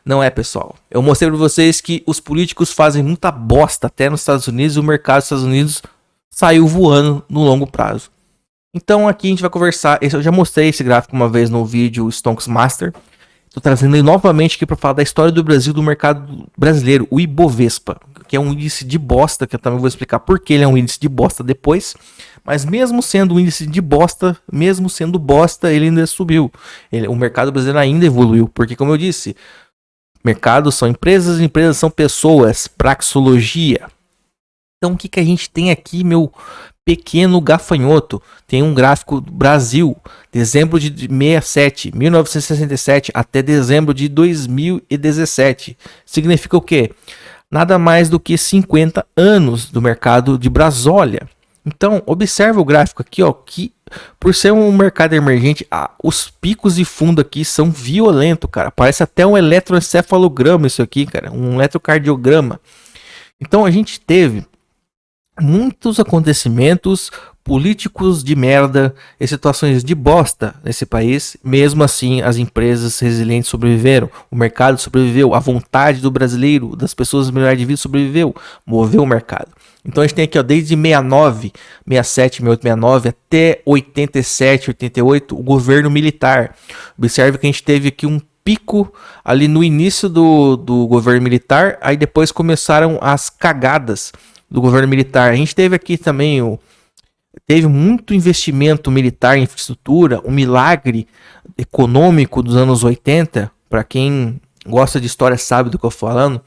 Não é, pessoal. Eu mostrei para vocês que os políticos fazem muita bosta até nos Estados Unidos e o mercado dos Estados Unidos saiu voando no longo prazo. Então aqui a gente vai conversar, eu já mostrei esse gráfico uma vez no vídeo Stonks Master. Estou trazendo ele novamente aqui para falar da história do Brasil, do mercado brasileiro, o Ibovespa, que é um índice de bosta, que eu também vou explicar por que ele é um índice de bosta depois. Mas mesmo sendo um índice de bosta, mesmo sendo bosta, ele ainda subiu. O mercado brasileiro ainda evoluiu, porque como eu disse, mercados são empresas, empresas são pessoas, praxeologia. Então o que a gente tem aqui, meu pequeno gafanhoto? Tem um gráfico do Brasil, dezembro de 1967 até dezembro de 2017. Significa o quê? Nada mais do que 50 anos do mercado de Brasólia. Então, observa o gráfico aqui, ó, que por ser um mercado emergente, os picos de fundo aqui são violentos, cara. Parece até um eletroencefalograma isso aqui, cara, um eletrocardiograma. Então, a gente teve muitos acontecimentos políticos de merda e situações de bosta nesse país. Mesmo assim, as empresas resilientes sobreviveram, o mercado sobreviveu, a vontade do brasileiro, das pessoas melhor de vida sobreviveu, moveu o mercado. Então a gente tem aqui, ó, desde 69, 67, 68, 69 até 87, 88, o governo militar. Observe que a gente teve aqui um pico ali no início do governo militar, aí depois começaram as cagadas do governo militar. A gente teve aqui também teve muito investimento militar em infraestrutura, um milagre econômico dos anos 80. Para quem gosta de história sabe do que eu tô falando.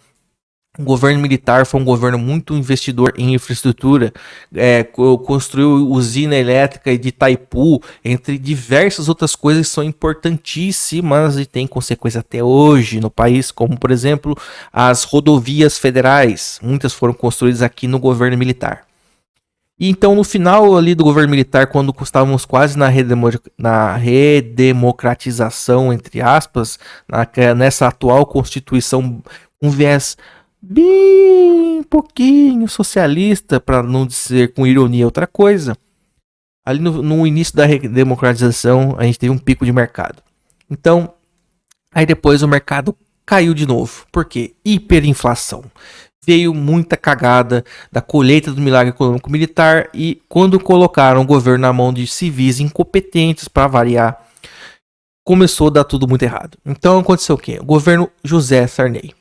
O governo militar foi um governo muito investidor em infraestrutura, construiu usina elétrica de Itaipu, entre diversas outras coisas que são importantíssimas e têm consequência até hoje no país, como por exemplo as rodovias federais, muitas foram construídas aqui no governo militar. E então no final ali do governo militar, quando estávamos quase na redemocratização, entre aspas, nessa atual constituição, um viés bem pouquinho socialista, para não dizer com ironia outra coisa, ali no início da democratização a gente teve um pico de mercado. Então, aí depois o mercado caiu de novo. Por quê? Hiperinflação. Veio muita cagada da colheita do milagre econômico militar e quando colocaram o governo na mão de civis incompetentes, para variar, começou a dar tudo muito errado. Então aconteceu o quê? O governo José Sarney.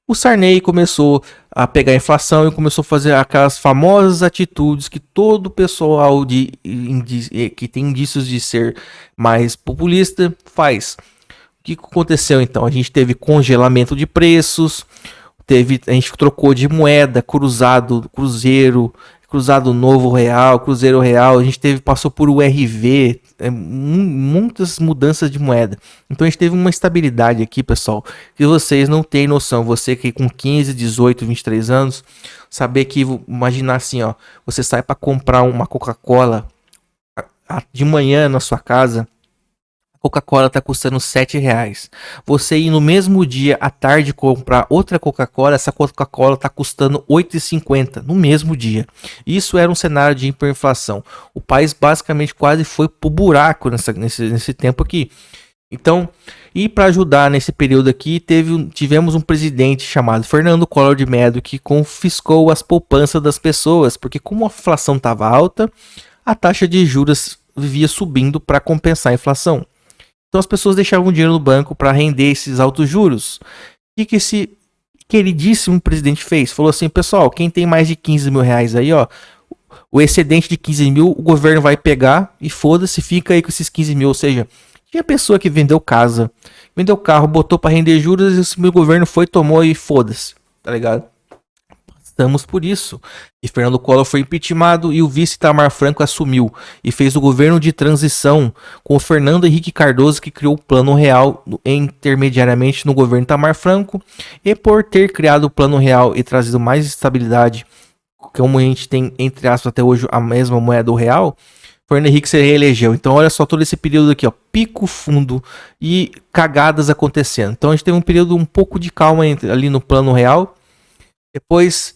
O Sarney começou a pegar a inflação e começou a fazer aquelas famosas atitudes que todo pessoal que tem indícios de ser mais populista faz. O que aconteceu então? A gente teve congelamento de preços, a gente trocou de moeda, cruzeiro novo real, cruzeiro real, a gente passou por URV, muitas mudanças de moeda. Então a gente teve uma estabilidade aqui, pessoal, que vocês não têm noção. Você que com 15, 18, 23 anos, saber que, imaginar assim, ó, você sai para comprar uma Coca-Cola de manhã na sua casa, Coca-Cola está custando R$7. Você ir no mesmo dia à tarde comprar outra Coca-Cola, essa Coca-Cola está custando R$8,50 no mesmo dia. Isso era um cenário de hiperinflação. O país basicamente quase foi pro buraco nesse tempo aqui. Então, e para ajudar nesse período aqui, tivemos um presidente chamado Fernando Collor de Mello que confiscou as poupanças das pessoas, porque como a inflação estava alta, a taxa de juros vivia subindo para compensar a inflação. Então as pessoas deixavam dinheiro no banco para render esses altos juros. O que esse queridíssimo presidente fez? Falou assim, pessoal, quem tem mais de 15 mil reais aí, ó, o excedente de 15 mil, o governo vai pegar e foda-se, fica aí com esses 15 mil. Ou seja, tinha pessoa que vendeu casa, vendeu carro, botou para render juros e esse meu governo foi, tomou e foda-se, tá ligado? Estamos por isso. E Fernando Collor foi impeachmentado e o vice Itamar Franco assumiu e fez o governo de transição com o Fernando Henrique Cardoso, que criou o Plano Real intermediariamente no governo Itamar Franco. E por ter criado o Plano Real e trazido mais estabilidade, como a gente tem, entre aspas, até hoje a mesma moeda do real, Fernando Henrique se reelegeu. Então olha só todo esse período aqui, ó, pico fundo e cagadas acontecendo. Então a gente teve um período um pouco de calma ali no Plano Real. Depois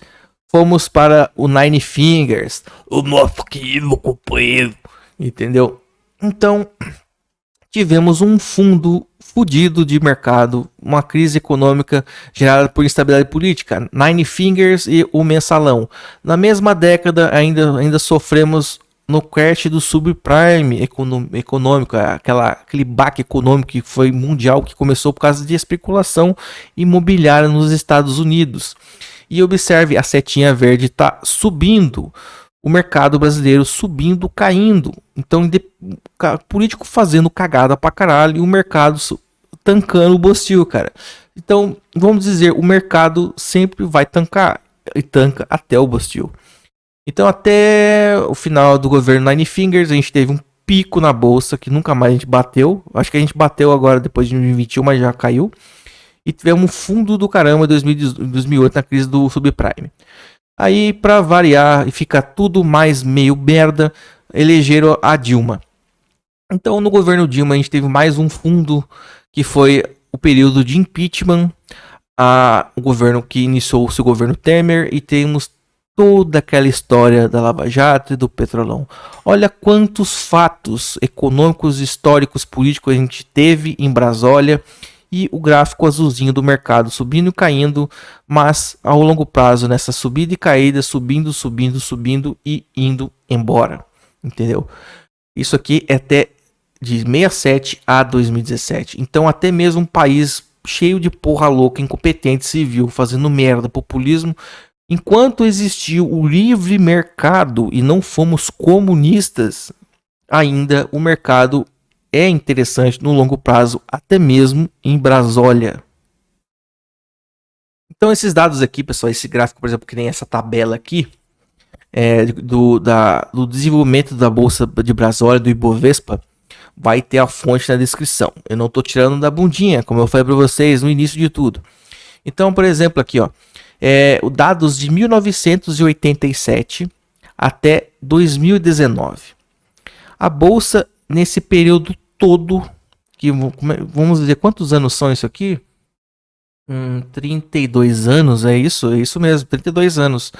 fomos para o Nine Fingers, o nosso querido companheiro, entendeu? Então, tivemos um fundo fudido de mercado, uma crise econômica gerada por instabilidade política, Nine Fingers e o Mensalão. Na mesma década, ainda sofremos no crash do subprime econômico, aquele baque econômico que foi mundial, que começou por causa de especulação imobiliária nos Estados Unidos. E observe, a setinha verde está subindo, o mercado brasileiro subindo, caindo. Então, político fazendo cagada pra caralho e o mercado tancando o Bostil, cara. Então, vamos dizer, o mercado sempre vai tancar e tanca até o Bostil. Então, até o final do governo Nine Fingers, a gente teve um pico na bolsa que nunca mais a gente bateu. Acho que a gente bateu agora depois de 2021, mas já caiu. E tivemos um fundo do caramba em 2008 na crise do subprime. Aí, para variar e ficar tudo mais meio merda, elegeram a Dilma. Então, no governo Dilma, a gente teve mais um fundo, que foi o período de impeachment, o governo que iniciou o seu governo Temer, e temos toda aquela história da Lava Jato e do Petrolão. Olha quantos fatos econômicos, históricos, políticos a gente teve em Brasília, e o gráfico azulzinho do mercado subindo e caindo, mas ao longo prazo nessa subida e caída, subindo, subindo, subindo e indo embora, entendeu? Isso aqui é até de 67 a 2017. Então até mesmo um país cheio de porra louca, incompetente, civil, fazendo merda, populismo, enquanto existiu o livre mercado e não fomos comunistas, ainda o mercado é interessante no longo prazo, até mesmo em Brasília. Então esses dados aqui, pessoal, esse gráfico, por exemplo, que nem essa tabela aqui, do desenvolvimento da Bolsa de Brasília, do Ibovespa, vai ter a fonte na descrição. Eu não estou tirando da bundinha, como eu falei para vocês no início de tudo. Então, por exemplo, aqui, ó, os dados de 1987 até 2019. A Bolsa, nesse período todo, que vamos dizer quantos anos são isso aqui? 32 anos, é isso mesmo, 32 anos.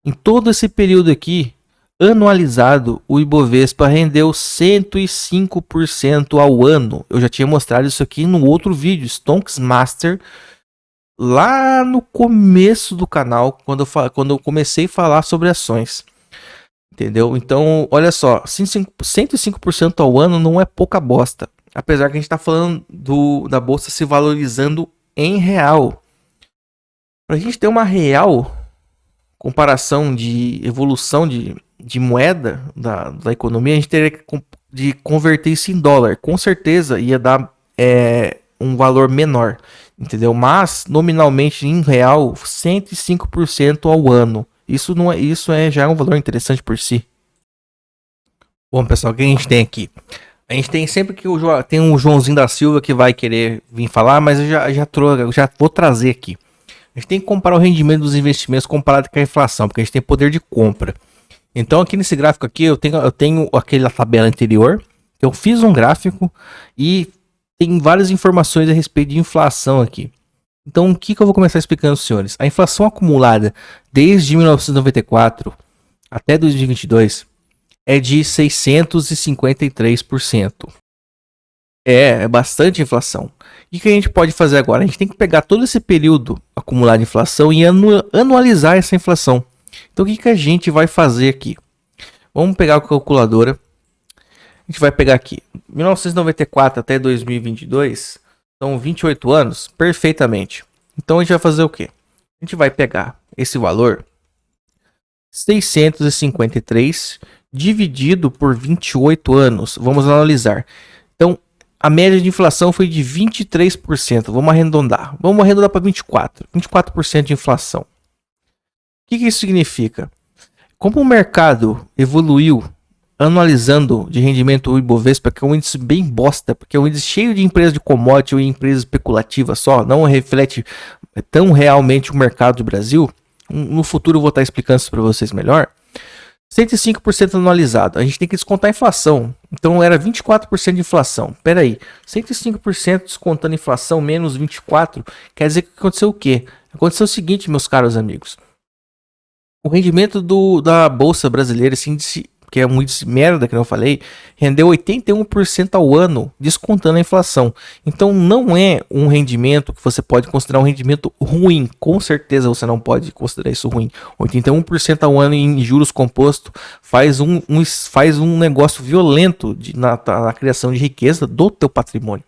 Em todo esse período aqui, anualizado, o Ibovespa rendeu 105% ao ano. Eu já tinha mostrado isso aqui no outro vídeo, Stonks Master, lá no começo do canal, quando eu comecei a falar sobre ações. Entendeu? Então, olha só, 105% ao ano não é pouca bosta. Apesar que a gente está falando da bolsa se valorizando em real. Para a gente ter uma real comparação de evolução de moeda da economia, a gente teria de converter isso em dólar. Com certeza ia dar um valor menor, entendeu? Mas nominalmente em real, 105% ao ano. Isso já é um valor interessante por si. Bom, pessoal, o que a gente tem aqui? A gente tem sempre que tem um Joãozinho da Silva que vai querer vir falar, mas eu já vou trazer aqui. A gente tem que comparar o rendimento dos investimentos comparado com a inflação, porque a gente tem poder de compra. Então aqui nesse gráfico aqui eu tenho aquela tabela anterior, eu fiz um gráfico e tem várias informações a respeito de inflação aqui. Então o que eu vou começar explicando aos senhores? A inflação acumulada desde 1994 até 2022 é de 653%. É bastante inflação. O que a gente pode fazer agora? A gente tem que pegar todo esse período acumulado de inflação e anualizar essa inflação. Então o que a gente vai fazer aqui? Vamos pegar a calculadora. A gente vai pegar aqui 1994 até 2022, são 28 anos, perfeitamente. Então a gente vai fazer o quê? A gente vai pegar esse valor 653 dividido por 28 anos. Vamos analisar. Então a média de inflação foi de 23%. Vamos arredondar para 24% de inflação. O que isso significa? Como o mercado evoluiu anualizando de rendimento o Ibovespa, que é um índice bem bosta, porque é um índice cheio de empresas de commodity ou empresas especulativas só, não reflete tão realmente o mercado do Brasil. No futuro eu vou estar explicando isso para vocês melhor. 105% anualizado. A gente tem que descontar a inflação. Então era 24% de inflação. Pera aí, 105% descontando a inflação menos 24%, quer dizer que aconteceu o quê? Aconteceu o seguinte, meus caros amigos. O rendimento da Bolsa Brasileira, esse índice, que é um índice merda, que eu falei, rendeu 81% ao ano, descontando a inflação. Então não é um rendimento que você pode considerar um rendimento ruim. Com certeza você não pode considerar isso ruim. 81% ao ano em juros compostos faz um negócio violento na criação de riqueza do teu patrimônio.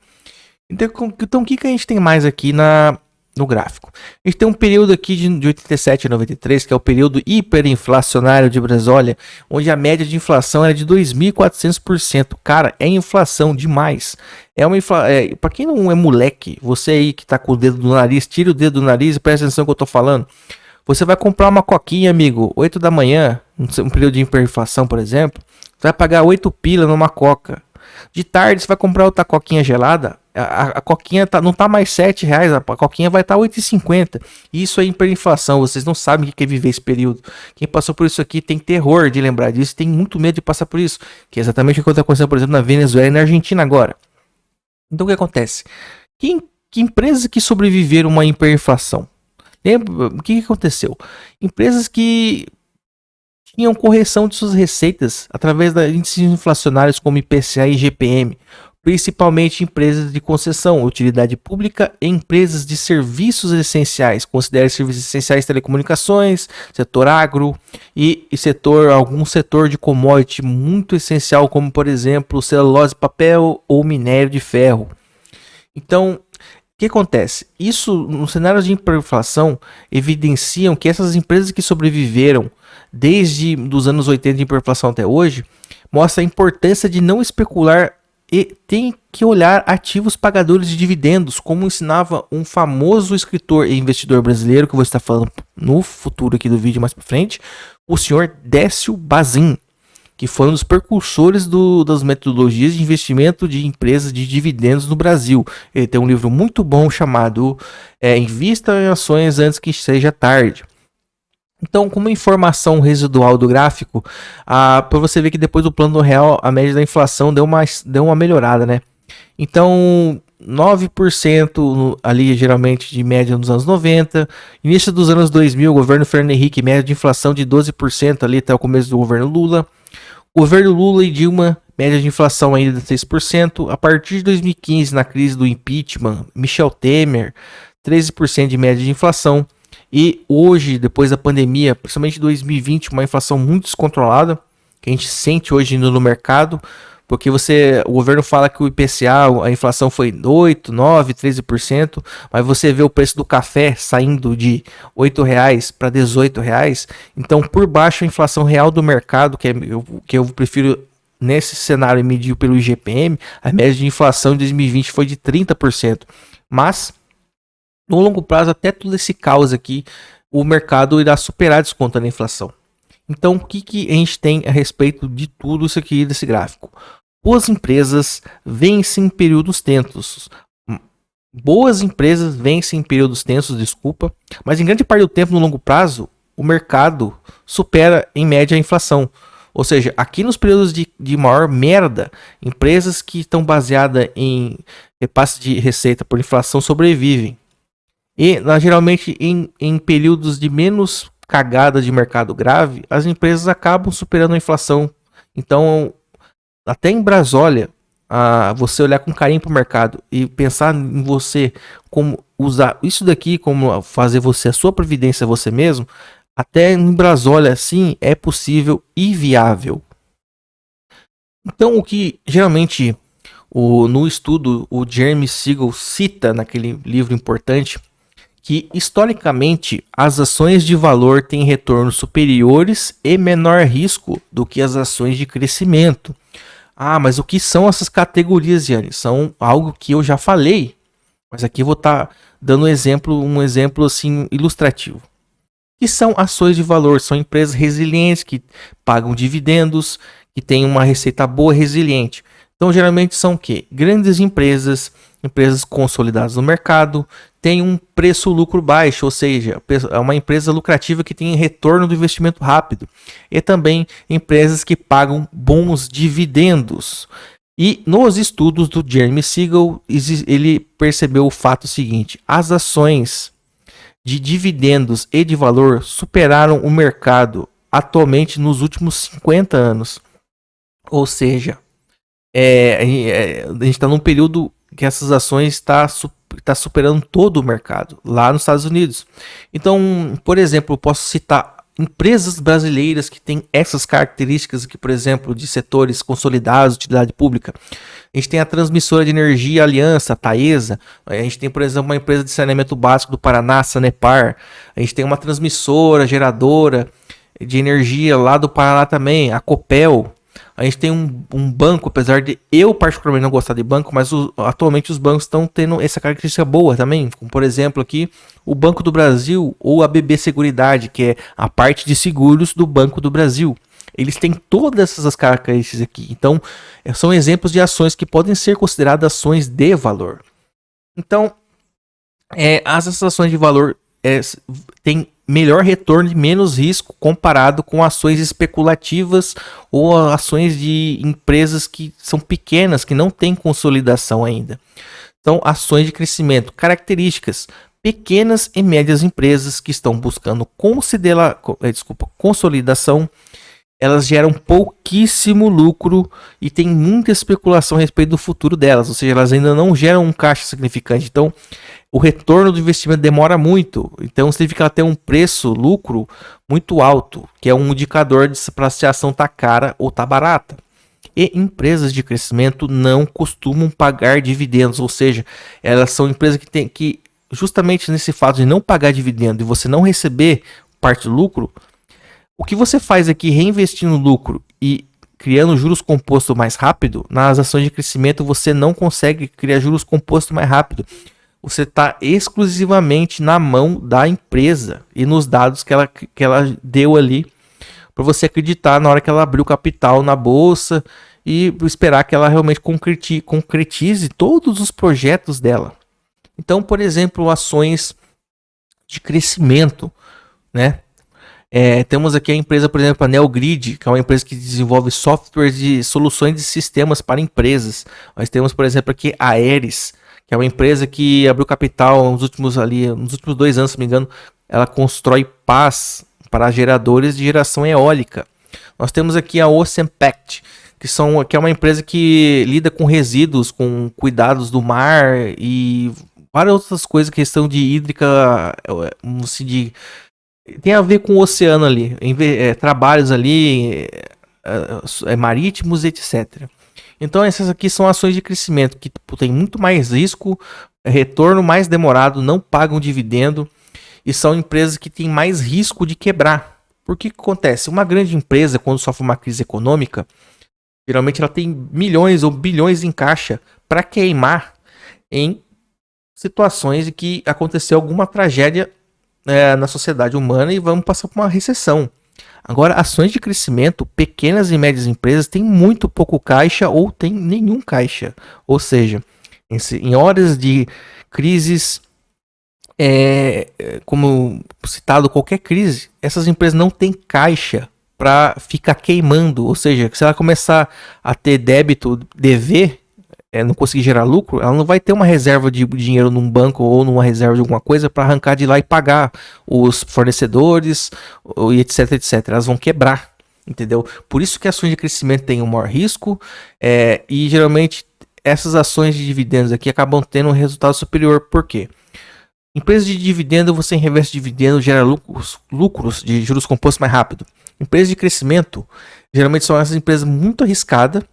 Então o que a gente tem mais aqui no gráfico? A gente tem um período aqui de 87 a 93, que é o período hiperinflacionário de Brasília, onde a média de inflação era de 2.400%. Cara, é inflação demais. Para quem não é moleque, você aí que tá com o dedo no nariz, tira o dedo do nariz e presta atenção no que eu tô falando. Você vai comprar uma coquinha, amigo, 8 da manhã, um período de hiperinflação, por exemplo, você vai pagar 8 pila numa coca. De tarde você vai comprar outra coquinha gelada, A coquinha não tá mais R$ 7, a coquinha vai estar R$ 8,50. Isso é hiperinflação, vocês não sabem o que é viver esse período. Quem passou por isso aqui tem terror de lembrar disso, tem muito medo de passar por isso, que é exatamente o que está acontecendo, por exemplo, na Venezuela e na Argentina agora. Então o que acontece? Que empresas que sobreviveram a uma hiperinflação? Lembra, o que aconteceu? Empresas que tinham correção de suas receitas através de índices inflacionários como IPCA e IGPM, principalmente empresas de concessão, utilidade pública e empresas de serviços essenciais. Considere serviços essenciais telecomunicações, setor agro e algum setor de commodity muito essencial, como por exemplo celulose, papel ou minério de ferro. Então, o que acontece? Isso, no cenário de hiperinflação, evidenciam que essas empresas que sobreviveram desde os anos 80 de hiperinflação até hoje, mostra a importância de não especular e tem que olhar ativos pagadores de dividendos, como ensinava um famoso escritor e investidor brasileiro, que eu vou estar falando no futuro aqui do vídeo mais para frente, o senhor Décio Bazin, que foi um dos precursores das metodologias de investimento de empresas de dividendos no Brasil. Ele tem um livro muito bom chamado Invista em Ações Antes que Seja Tarde. Então, como informação residual do gráfico, para você ver que depois do plano real, a média da inflação deu uma melhorada, né? Então, 9% ali, geralmente, de média nos anos 90. Início dos anos 2000, governo Fernando Henrique, média de inflação de 12% ali até o começo do governo Lula. Governo Lula e Dilma, média de inflação ainda de 6%. A partir de 2015, na crise do impeachment, Michel Temer, 13% de média de inflação. E hoje, depois da pandemia, principalmente 2020, uma inflação muito descontrolada, que a gente sente hoje no mercado, porque o governo fala que o IPCA, a inflação foi 8, 9, 13%, mas você vê o preço do café saindo de R$8 para R$18. Então, por baixo, a inflação real do mercado, que eu prefiro nesse cenário medir pelo IGPM, a média de inflação de 2020 foi de 30%. Mas, no longo prazo, até todo esse caos aqui, o mercado irá superar descontando a inflação. Então, o que a gente tem a respeito de tudo isso aqui desse gráfico? Boas empresas vencem em períodos tensos. Mas em grande parte do tempo, no longo prazo, o mercado supera em média a inflação. Ou seja, aqui nos períodos de maior merda, empresas que estão baseadas em repasse de receita por inflação sobrevivem. E geralmente em períodos de menos cagada de mercado grave, as empresas acabam superando a inflação. Então, até em Brasólia, você olhar com carinho para o mercado e pensar em você, como usar isso daqui, como fazer a sua previdência você mesmo, até em Brasólia, sim, é possível e viável. Então, o que geralmente no estudo o Jeremy Siegel cita naquele livro importante, que historicamente as ações de valor têm retornos superiores e menor risco do que as ações de crescimento. Mas o que são essas categorias, Yanni? São algo que eu já falei, mas aqui eu vou estar dando um exemplo assim ilustrativo. Que são ações de valor? São empresas resilientes que pagam dividendos, que têm uma receita boa e resiliente. Então, geralmente são o quê? Grandes empresas consolidadas no mercado, tem um preço-lucro baixo, ou seja, é uma empresa lucrativa que tem retorno do investimento rápido. E também empresas que pagam bons dividendos. E nos estudos do Jeremy Siegel, ele percebeu o fato seguinte: as ações de dividendos e de valor superaram o mercado atualmente nos últimos 50 anos. Ou seja, a gente está num período que essas ações está superando todo o mercado lá nos Estados Unidos. Então, por exemplo, eu posso citar empresas brasileiras que têm essas características aqui, por exemplo, de setores consolidados, utilidade pública. A gente tem a transmissora de energia Aliança, a Taesa. A gente tem, por exemplo, uma empresa de saneamento básico do Paraná, Sanepar. A gente tem uma transmissora, geradora de energia lá do Paraná também, a Copel. A gente tem um banco, apesar de eu particularmente não gostar de banco, mas atualmente os bancos estão tendo essa característica boa também. Como, por exemplo, aqui o Banco do Brasil ou a BB Seguridade, que é a parte de seguros do Banco do Brasil. Eles têm todas essas características aqui. Então, são exemplos de ações que podem ser consideradas ações de valor. Então, as ações de valor têm melhor retorno e menos risco comparado com ações especulativas ou ações de empresas que são pequenas, que não têm consolidação ainda. Então, ações de crescimento, características: pequenas e médias empresas que estão buscando consolidação. Elas geram pouquíssimo lucro e tem muita especulação a respeito do futuro delas, ou seja, elas ainda não geram um caixa significante. Então, o retorno do investimento demora muito. Então, significa que ela tem um lucro muito alto, que é um indicador para se a ação está cara ou está barata. E empresas de crescimento não costumam pagar dividendos, ou seja, elas são empresas que têm que, justamente nesse fato de não pagar dividendo e você não receber parte do lucro, o que você faz aqui reinvestindo o lucro e criando juros compostos mais rápido, nas ações de crescimento você não consegue criar juros compostos mais rápido. Você está exclusivamente na mão da empresa e nos dados que ela deu ali para você acreditar na hora que ela abriu capital na bolsa e esperar que ela realmente concretize todos os projetos dela. Então, por exemplo, ações de crescimento, né? Temos aqui a empresa, por exemplo, a Neogrid, que é uma empresa que desenvolve softwares de soluções de sistemas para empresas. Nós temos, por exemplo, aqui a Aeris, que é uma empresa que abriu capital nos últimos 2 anos, se não me engano. Ela constrói pás para geradores de geração eólica. Nós temos aqui a Ocean Pact, que é uma empresa que lida com resíduos, com cuidados do mar e várias outras coisas, questão de hídrica, tem a ver com o oceano ali, trabalhos ali marítimos, etc. Então essas aqui são ações de crescimento que têm muito mais risco, retorno mais demorado, não pagam dividendo e são empresas que têm mais risco de quebrar. Porque que acontece? Uma grande empresa, quando sofre uma crise econômica, geralmente ela tem milhões ou bilhões em caixa para queimar em situações em que aconteceu alguma tragédia na sociedade humana e vamos passar por uma recessão. Agora, ações de crescimento, pequenas e médias empresas têm muito pouco caixa ou tem nenhum caixa. Ou seja, em horas de crises, como citado, qualquer crise, essas empresas não têm caixa para ficar queimando. Ou seja, se ela começar a ter débito, dever, não conseguir gerar lucro, ela não vai ter uma reserva de dinheiro num banco ou numa reserva de alguma coisa para arrancar de lá e pagar os fornecedores e etc, etc. Elas vão quebrar, entendeu? Por isso que ações de crescimento têm um maior risco e geralmente essas ações de dividendos aqui acabam tendo um resultado superior. Por quê? Empresas de dividendo, você reinveste dividendo, gera lucros de juros compostos mais rápido. Empresas de crescimento, geralmente são essas empresas muito arriscadas.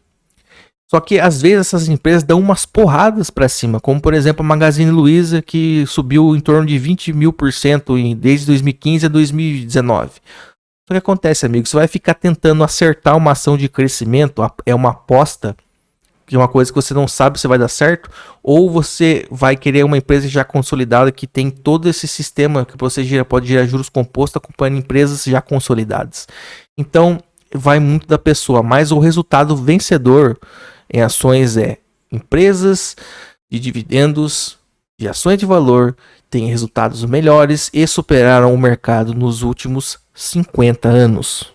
Só que às vezes essas empresas dão umas porradas para cima, como por exemplo a Magazine Luiza, que subiu em torno de 20.000% desde 2015 a 2019. O que acontece, amigo? Você vai ficar tentando acertar uma ação de crescimento, é uma aposta, que é uma coisa que você não sabe se vai dar certo, ou você vai querer uma empresa já consolidada que tem todo esse sistema que você pode gerar juros compostos acompanhando empresas já consolidadas. Então vai muito da pessoa, mas o resultado vencedor em ações empresas de dividendos, de ações de valor, têm resultados melhores e superaram o mercado nos últimos 50 anos.